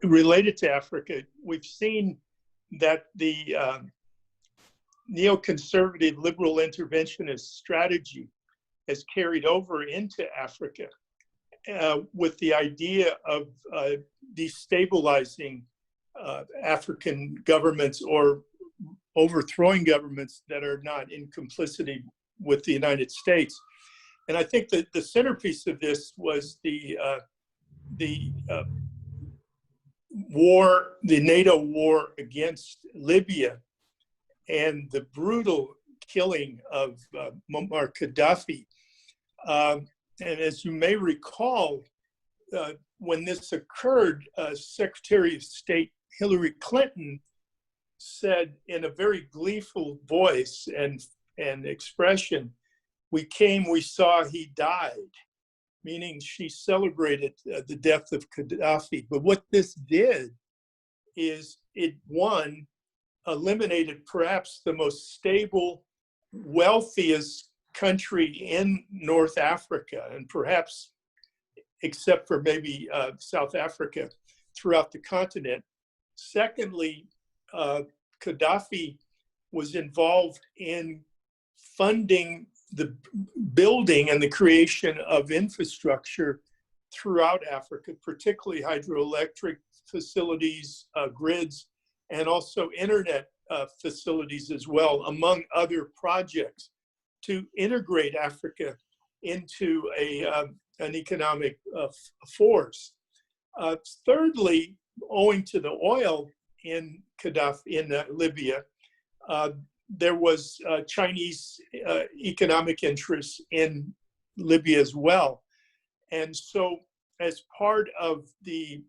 [SPEAKER 2] related to Africa. We've seen that the neoconservative liberal interventionist strategy has carried over into Africa with the idea of destabilizing African governments or overthrowing governments that are not in complicity with the United States. And I think that the centerpiece of this was the NATO war against Libya and the brutal killing of Muammar Gaddafi. And as you may recall, when this occurred, Secretary of State Hillary Clinton said in a very gleeful voice and expression, "We came, we saw, he died," meaning she celebrated the death of Gaddafi. But what this did is it, one, eliminated perhaps the most stable, wealthiest country in North Africa, and perhaps, except for maybe South Africa, throughout the continent. Secondly, Gaddafi was involved in funding the building and the creation of infrastructure throughout Africa, particularly hydroelectric facilities, grids, and also internet facilities as well, among other projects, to integrate Africa into an economic force. Thirdly, owing to the oil in Libya, there was Chinese economic interests in Libya as well. And so as part of the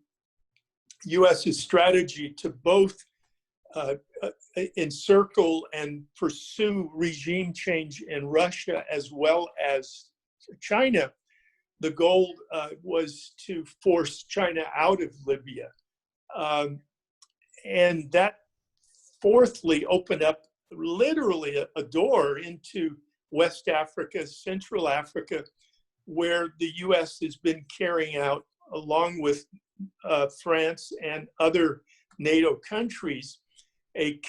[SPEAKER 2] US's strategy to both encircle and pursue regime change in Russia as well as China, the goal was to force China out of Libya. And that, fourthly, opened up literally a door into West Africa, Central Africa, where the US has been carrying out, along with France and other NATO countries, an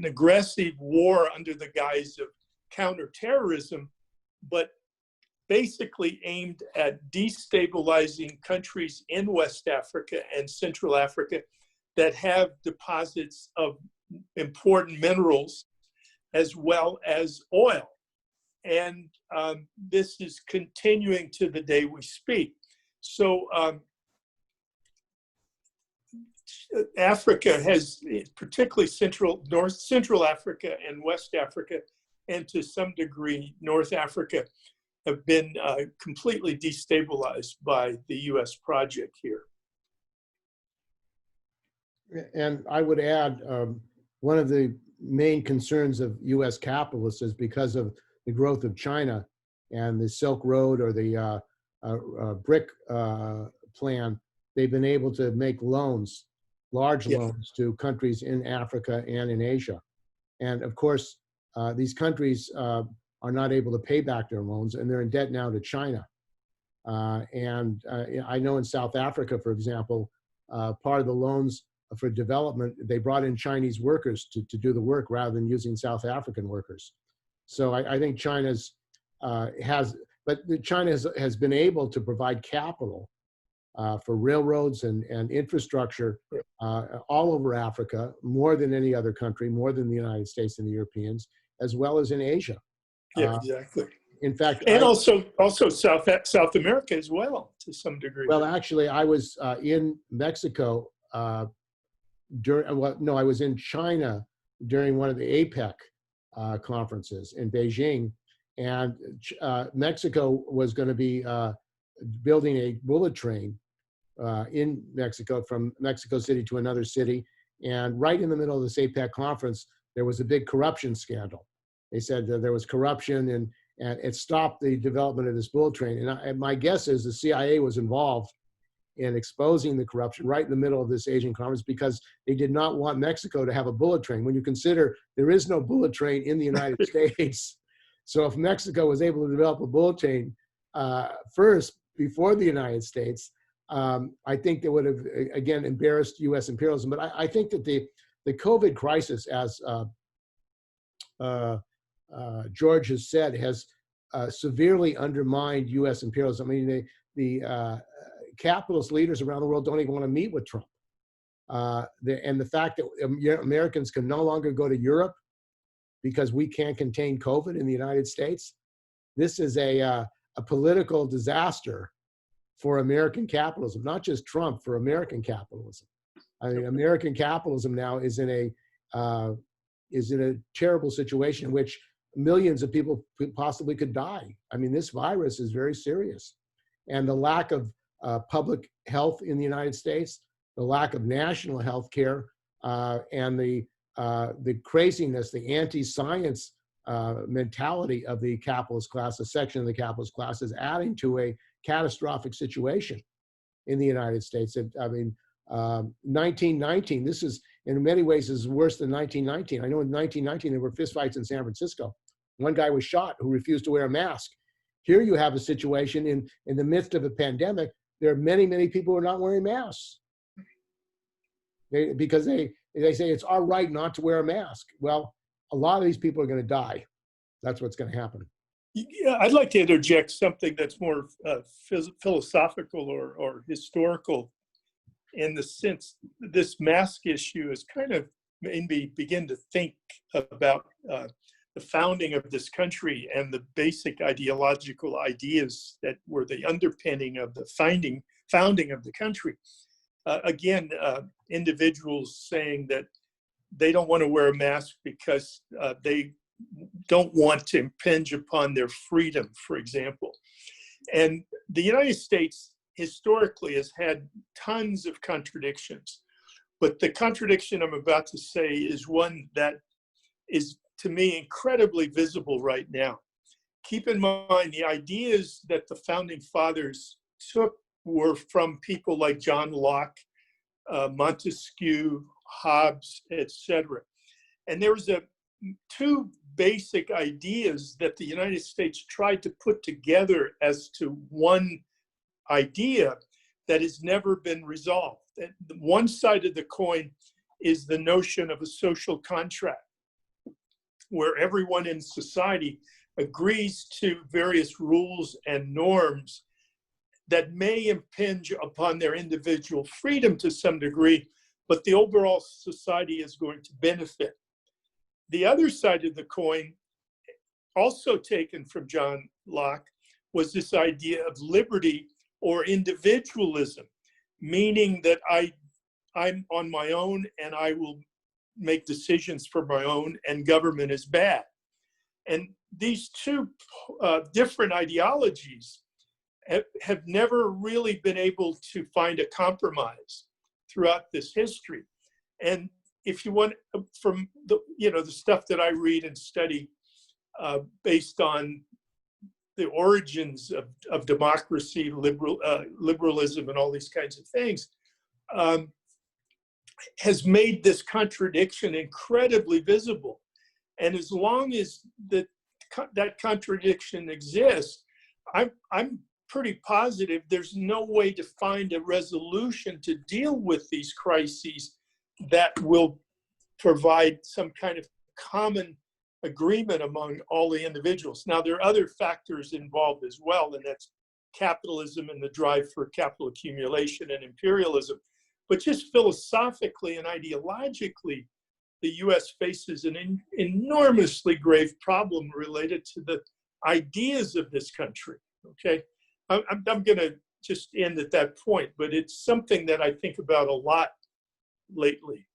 [SPEAKER 2] aggressive war under the guise of counterterrorism, but basically aimed at destabilizing countries in West Africa and Central Africa that have deposits of important minerals as well as oil. And this is continuing to the day we speak. So Africa has, particularly Central Africa and West Africa, and to some degree North Africa, have been completely destabilized by the US project here.
[SPEAKER 1] And I would add, one of the main concerns of US capitalists is because of the growth of China and the Silk Road or the BRIC plan, they've been able to make loans, large loans to countries in Africa and in Asia. And of course, these countries are not able to pay back their loans, and they're in debt now to China. I know in South Africa, for example, part of the loans for development, they brought in Chinese workers to do the work rather than using South African workers. So I think China has been able to provide capital for railroads and infrastructure all over Africa, more than any other country, more than the United States and the Europeans, as well as in Asia.
[SPEAKER 2] Yeah, exactly.
[SPEAKER 1] In fact,
[SPEAKER 2] and also South America as well, to some degree.
[SPEAKER 1] Well, actually, I was in Mexico I was in China during one of the APEC conferences in Beijing, and Mexico was going to be building a bullet train in Mexico from Mexico City to another city. And right in the middle of this APEC conference, there was a big corruption scandal. They said that there was corruption and it stopped the development of this bullet train. And my guess is the CIA was involved in exposing the corruption right in the middle of this Asian conference because they did not want Mexico to have a bullet train. When you consider there is no bullet train in the United States. So if Mexico was able to develop a bullet train first before the United States, I think they would have, again, embarrassed US imperialism. But I think that the COVID crisis, as George has said, has severely undermined US imperialism. I mean, the capitalist leaders around the world don't even want to meet with Trump. And the fact that Americans can no longer go to Europe because we can't contain COVID in the United States, this is a political disaster for American capitalism, not just Trump, for American capitalism. I mean, American capitalism now is in a terrible situation in which millions of people possibly could die. I mean, this virus is very serious. And the lack of public health in the United States, the lack of national health care, and the craziness, the anti-science mentality of the capitalist class, a section of the capitalist class, is adding to a catastrophic situation in the United States. I mean, 1919, this is, in many ways, is worse than 1919. I know in 1919, there were fistfights in San Francisco. One guy was shot who refused to wear a mask. Here you have a situation in the midst of a pandemic. There are many, many people who are not wearing masks because they say it's our right not to wear a mask. Well, a lot of these people are going to die. That's what's going to happen.
[SPEAKER 2] Yeah, I'd like to interject something that's more philosophical or historical, in the sense this mask issue is kind of made me begin to think about the founding of this country and the basic ideological ideas that were the underpinning of the founding of the country. Again, individuals saying that they don't want to wear a mask because they don't want to impinge upon their freedom, for example. And the United States historically has had tons of contradictions, but the contradiction I'm about to say is one that is, to me, incredibly visible right now. Keep in mind, the ideas that the founding fathers took were from people like John Locke, Montesquieu, Hobbes, etc. And there was two basic ideas that the United States tried to put together as to one idea that has never been resolved. And one side of the coin is the notion of a social contract, where everyone in society agrees to various rules and norms that may impinge upon their individual freedom to some degree, but the overall society is going to benefit. The other side of the coin, also taken from John Locke, was this idea of liberty or individualism, meaning that I'm on my own and I will make decisions for my own, and government is bad. And these two different ideologies have never really been able to find a compromise throughout this history. And if you want, from the stuff that I read and study based on the origins of democracy, liberalism, and all these kinds of things, has made this contradiction incredibly visible. And as long as that contradiction exists, I'm pretty positive there's no way to find a resolution to deal with these crises that will provide some kind of common agreement among all the individuals. Now, there are other factors involved as well, and that's capitalism and the drive for capital accumulation and imperialism. But just philosophically and ideologically, the US faces an enormously grave problem related to the ideas of this country, okay? I'm going to just end at that point, but it's something that I think about a lot lately.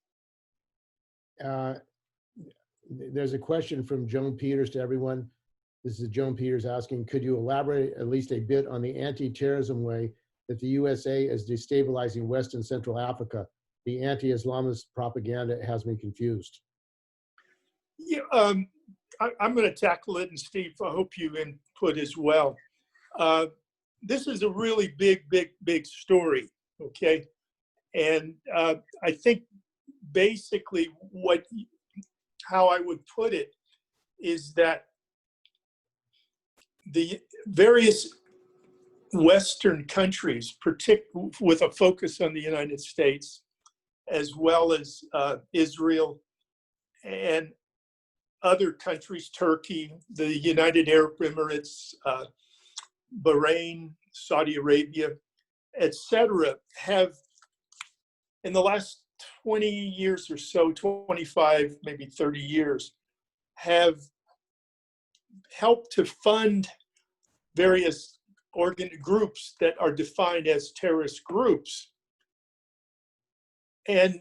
[SPEAKER 1] There's a question from Joan Peters to everyone. This is Joan Peters asking, could you elaborate at least a bit on the anti-terrorism way that the USA is destabilizing West and Central Africa? The anti-Islamist propaganda has me confused.
[SPEAKER 2] Yeah, I'm going to tackle it, and Steve, I hope you input as well. This is a really big story, okay? And I think basically how I would put it is that the various Western countries, particularly with a focus on the United States, as well as Israel and other countries, Turkey, the United Arab Emirates, Bahrain, Saudi Arabia, etc., have in the last 20 years or so, 25, maybe 30 years, have helped to fund various groups that are defined as terrorist groups. And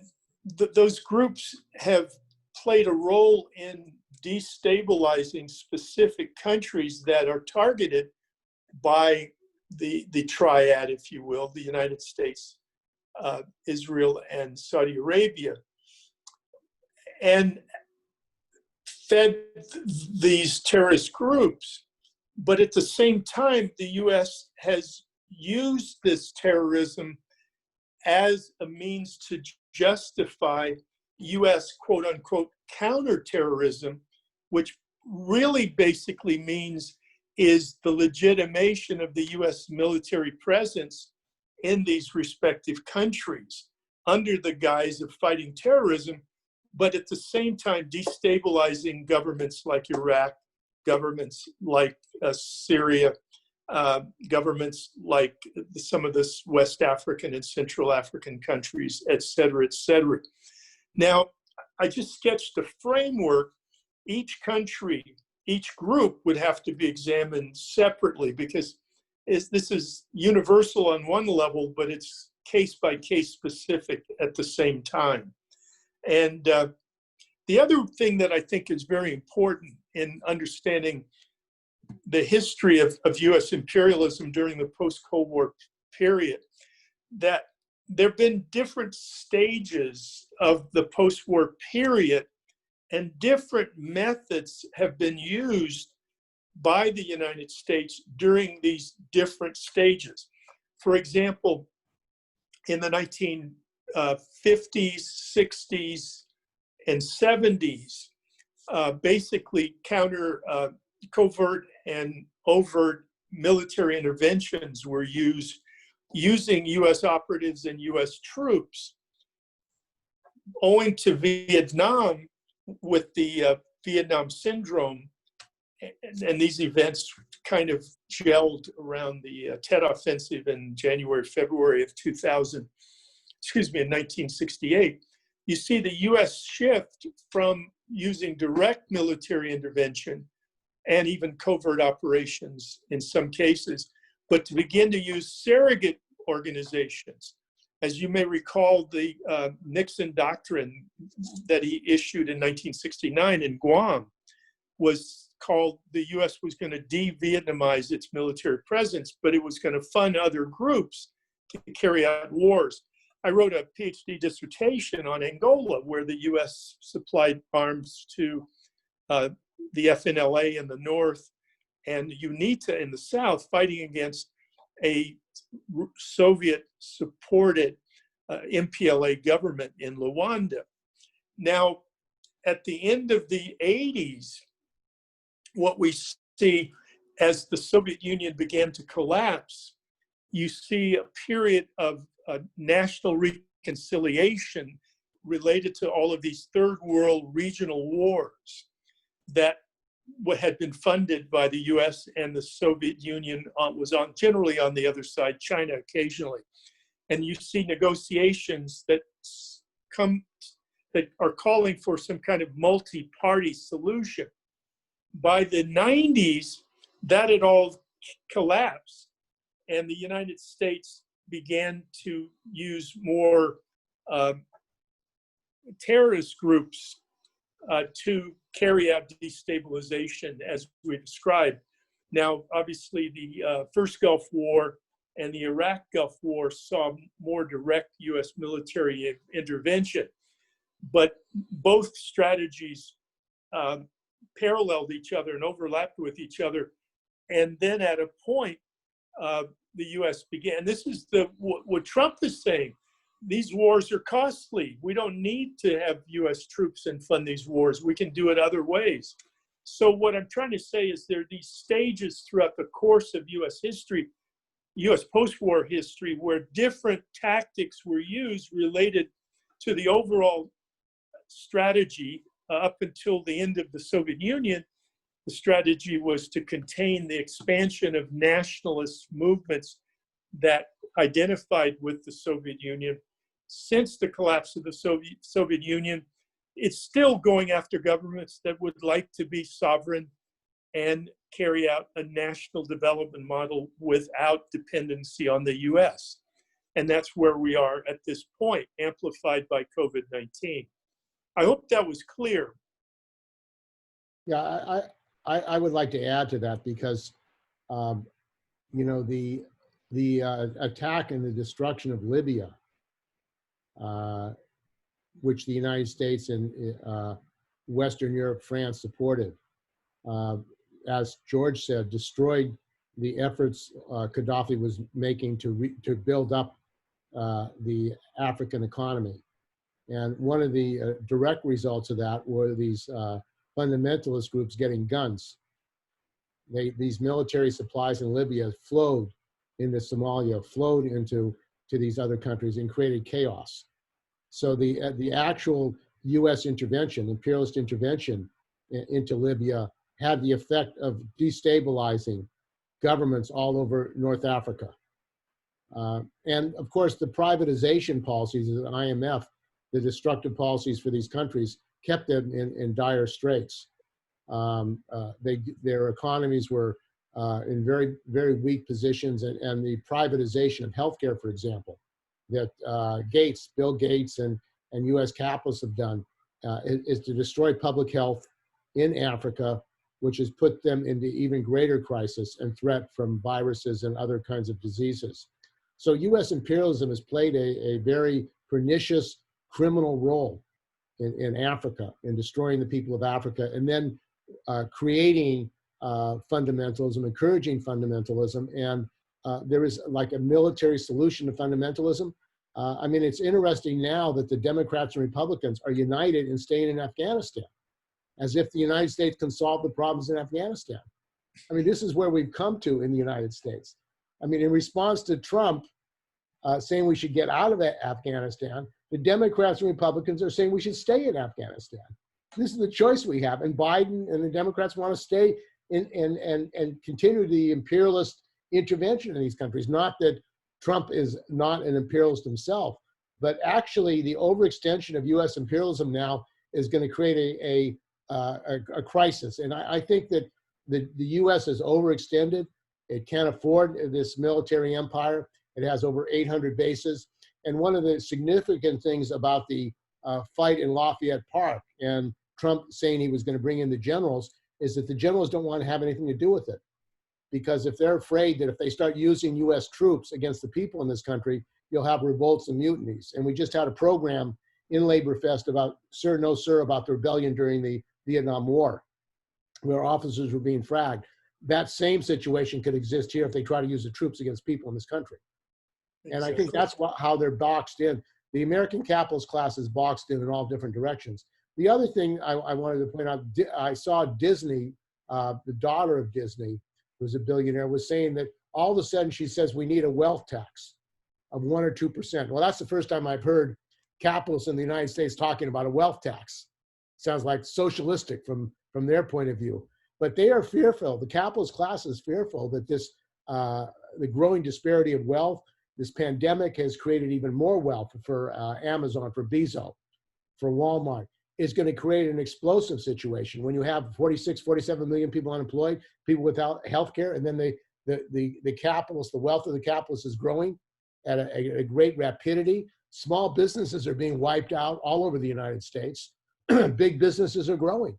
[SPEAKER 2] those groups have played a role in destabilizing specific countries that are targeted by the triad, if you will, the United States, Israel, and Saudi Arabia, and fed these terrorist groups. But at the same time, the US has used this terrorism as a means to justify US quote unquote counterterrorism, which really basically means is the legitimation of the US military presence in these respective countries under the guise of fighting terrorism, but at the same time destabilizing governments like Iraq, governments like Syria, governments like some of the West African and Central African countries, et cetera, et cetera. Now, I just sketched a framework. Each country, each group would have to be examined separately because this is universal on one level, but it's case-by-case specific at the same time. And the other thing that I think is very important in understanding the history of US imperialism during the post-Cold War period, that there have been different stages of the post-war period and different methods have been used by the United States during these different stages. For example, in the 1950s, 60s, and 70s, basically covert and overt military interventions were used using US operatives and US troops. Owing to Vietnam, with the Vietnam Syndrome, and these events kind of gelled around the Tet Offensive in January, February of 2000. excuse me, in 1968, you see the US shift from using direct military intervention and even covert operations in some cases, but to begin to use surrogate organizations. As you may recall, the Nixon doctrine that he issued in 1969 in Guam was called, the US was going to de-Vietnamize its military presence, but it was going to fund other groups to carry out wars. I wrote a PhD dissertation on Angola, where the US supplied arms to the FNLA in the north and UNITA in the south, fighting against a Soviet-supported MPLA government in Luanda. Now, at the end of the 80s, what we see as the Soviet Union began to collapse, you see a period of national reconciliation related to all of these third world regional wars that had been funded by the US and the Soviet Union, was generally on the other side, China occasionally. And you see negotiations that are calling for some kind of multi-party solution. By the 90s, that had all collapsed, and the United States began to use more terrorist groups to carry out destabilization, as we described. Now, obviously, the first Gulf War and the Iraq Gulf War saw more direct US military intervention, but both strategies paralleled each other and overlapped with each other. And then at a point, the US began, this is what Trump is saying, these wars are costly. We don't need to have US troops and fund these wars. We can do it other ways. So what I'm trying to say is there are these stages throughout the course of US history, US post-war history, where different tactics were used related to the overall strategy. Up until the end of the Soviet Union, the strategy was to contain the expansion of nationalist movements that identified with the Soviet Union. Since the collapse of the Soviet Union, it's still going after governments that would like to be sovereign and carry out a national development model without dependency on the US. And that's where we are at this point, amplified by COVID-19. I hope that was clear.
[SPEAKER 1] Yeah, I would like to add to that because, you know, the attack and the destruction of Libya, which the United States and Western Europe, France supported, as George said, destroyed the efforts Gaddafi was making to build up the African economy. And one of the direct results of that were these fundamentalist groups getting guns. These military supplies in Libya flowed into Somalia, flowed into these other countries and created chaos. So the actual US intervention, imperialist intervention into Libya had the effect of destabilizing governments all over North Africa. And of course, the privatization policies of the IMF, the destructive policies for these countries, kept them in dire straits. Their economies were in very, very weak positions, and the privatization of healthcare, for example, that Bill Gates and US capitalists have done, is to destroy public health in Africa, which has put them into even greater crisis and threat from viruses and other kinds of diseases. So US imperialism has played a very pernicious criminal role in Africa, in destroying the people of Africa, and then creating fundamentalism, encouraging fundamentalism. And there is like a military solution to fundamentalism. I mean, it's interesting now that the Democrats and Republicans are united in staying in Afghanistan, as if the United States can solve the problems in Afghanistan. I mean, this is where we've come to in the United States. I mean, in response to Trump saying we should get out of Afghanistan, the Democrats and Republicans are saying we should stay in Afghanistan. This is the choice we have. And Biden and the Democrats want to stay in and continue the imperialist intervention in these countries. Not that Trump is not an imperialist himself, But actually, the overextension of U.S. imperialism now is going to create a crisis. And I think that the U.S. is overextended. It can't afford this military empire. It has over 800 bases. And one of the significant things about the fight in Lafayette Park and Trump saying he was going to bring in the generals is that the generals don't want to have anything to do with it. Because if they're afraid that if they start using U.S. troops against the people in this country, you'll have revolts and mutinies. And we just had a program in Labor Fest about Sir No Sir about the rebellion during the Vietnam War, where officers were being fragged. That same situation could exist here if they try to use the troops against people in this country. And I think that's how they're boxed in. The American capitalist class is boxed in all different directions. The other thing I wanted to point out, I saw Disney, the daughter of Disney, who's a billionaire, was saying that all of a sudden she says we need a wealth tax of 1 or 2%. Well, that's the first time I've heard capitalists in the United States talking about a wealth tax. Sounds like socialistic from their point of view. But they are fearful, the capitalist class is fearful that this, the growing disparity of wealth, this pandemic has created even more wealth for Amazon, for Bezos, for Walmart. Is going to create an explosive situation when you have 46, 47 million people unemployed, people without health care, and then the capitalists, the wealth of the capitalists is growing at a great rapidity. Small businesses are being wiped out all over the United States. Big businesses are growing.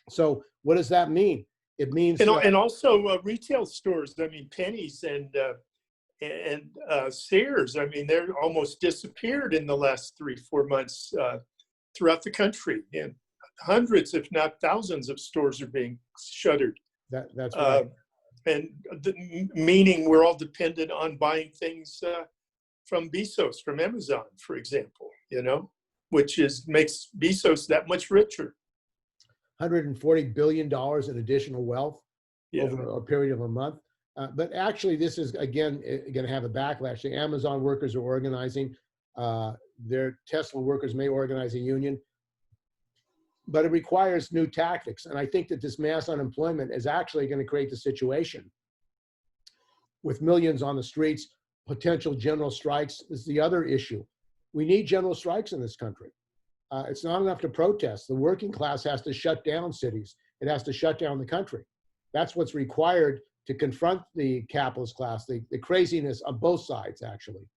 [SPEAKER 1] So what does that mean? It means
[SPEAKER 2] and also retail stores. I mean, Penny's and Sears. I mean, they're almost disappeared in the last 3-4 months throughout the country, and hundreds, if not thousands, of stores are being shuttered.
[SPEAKER 1] That's right.
[SPEAKER 2] And meaning we're all dependent on buying things from Bezos, from Amazon, for example. You know, which makes Bezos that much richer.
[SPEAKER 1] $140 billion in additional wealth over a period of a month. But actually, this is, again, going to have a backlash. The Amazon workers are organizing. Their Tesla workers may organize a union. But it requires new tactics. And I think that this mass unemployment is actually going to create the situation with millions on the streets, potential general strikes is the other issue. We need general strikes in this country. It's not enough to protest. The working class has to shut down cities. It has to shut down the country. That's what's required to confront the capitalist class, the craziness on both sides, actually.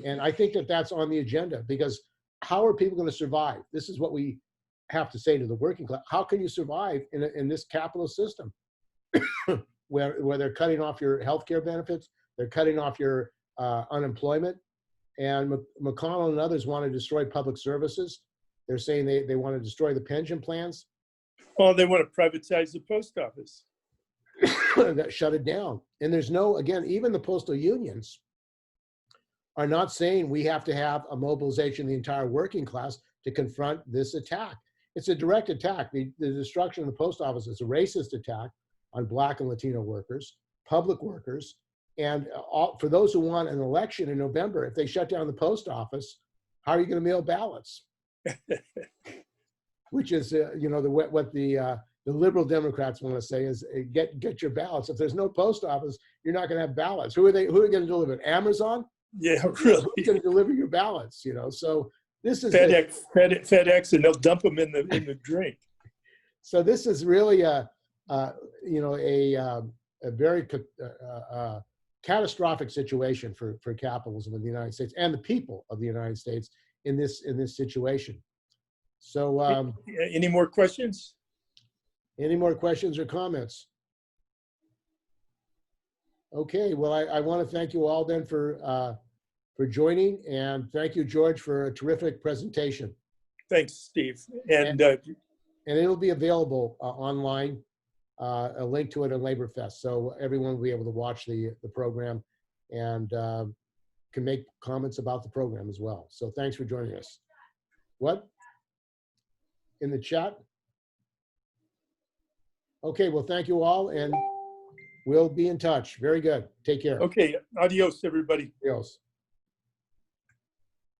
[SPEAKER 1] And I think that that's on the agenda, because how are people going to survive? This is what we have to say to the working class. How can you survive in this capitalist system where they're cutting off your healthcare benefits, they're cutting off your unemployment, and McConnell and others want to destroy public services. They're saying they want to destroy the pension plans.
[SPEAKER 2] Well, they want to privatize the post office.
[SPEAKER 1] That shut it down. And there's no, again, even the postal unions are not saying we have to have a mobilization of the entire working class to confront this attack. It's a direct attack. The destruction of the post office is a racist attack on Black and Latino workers, public workers, and for those who want an election in November, if they shut down the post office, how are you going to mail ballots? Which is, what the liberal Democrats want to say is get your ballots. If there's no post office, you're not going to have ballots. Who are going to deliver it? Amazon?
[SPEAKER 2] Yeah, really.
[SPEAKER 1] Who's going to deliver your ballots? So this is
[SPEAKER 2] FedEx, and they'll dump them in the drink.
[SPEAKER 1] So this is really a very catastrophic situation for capitalism in the United States and the people of the United States in this situation. So
[SPEAKER 2] any more questions?
[SPEAKER 1] Any more questions or comments? Okay, well, I want to thank you all then for joining, and thank you, George, for a terrific presentation.
[SPEAKER 2] Thanks, Steve. And
[SPEAKER 1] it'll be available online, a link to it on Labor Fest, so everyone will be able to watch the program and can make comments about the program as well. So thanks for joining us. What? In the chat? Okay, well, thank you all, and we'll be in touch. Very good. Take care.
[SPEAKER 2] Okay, adios, everybody.
[SPEAKER 1] Adios.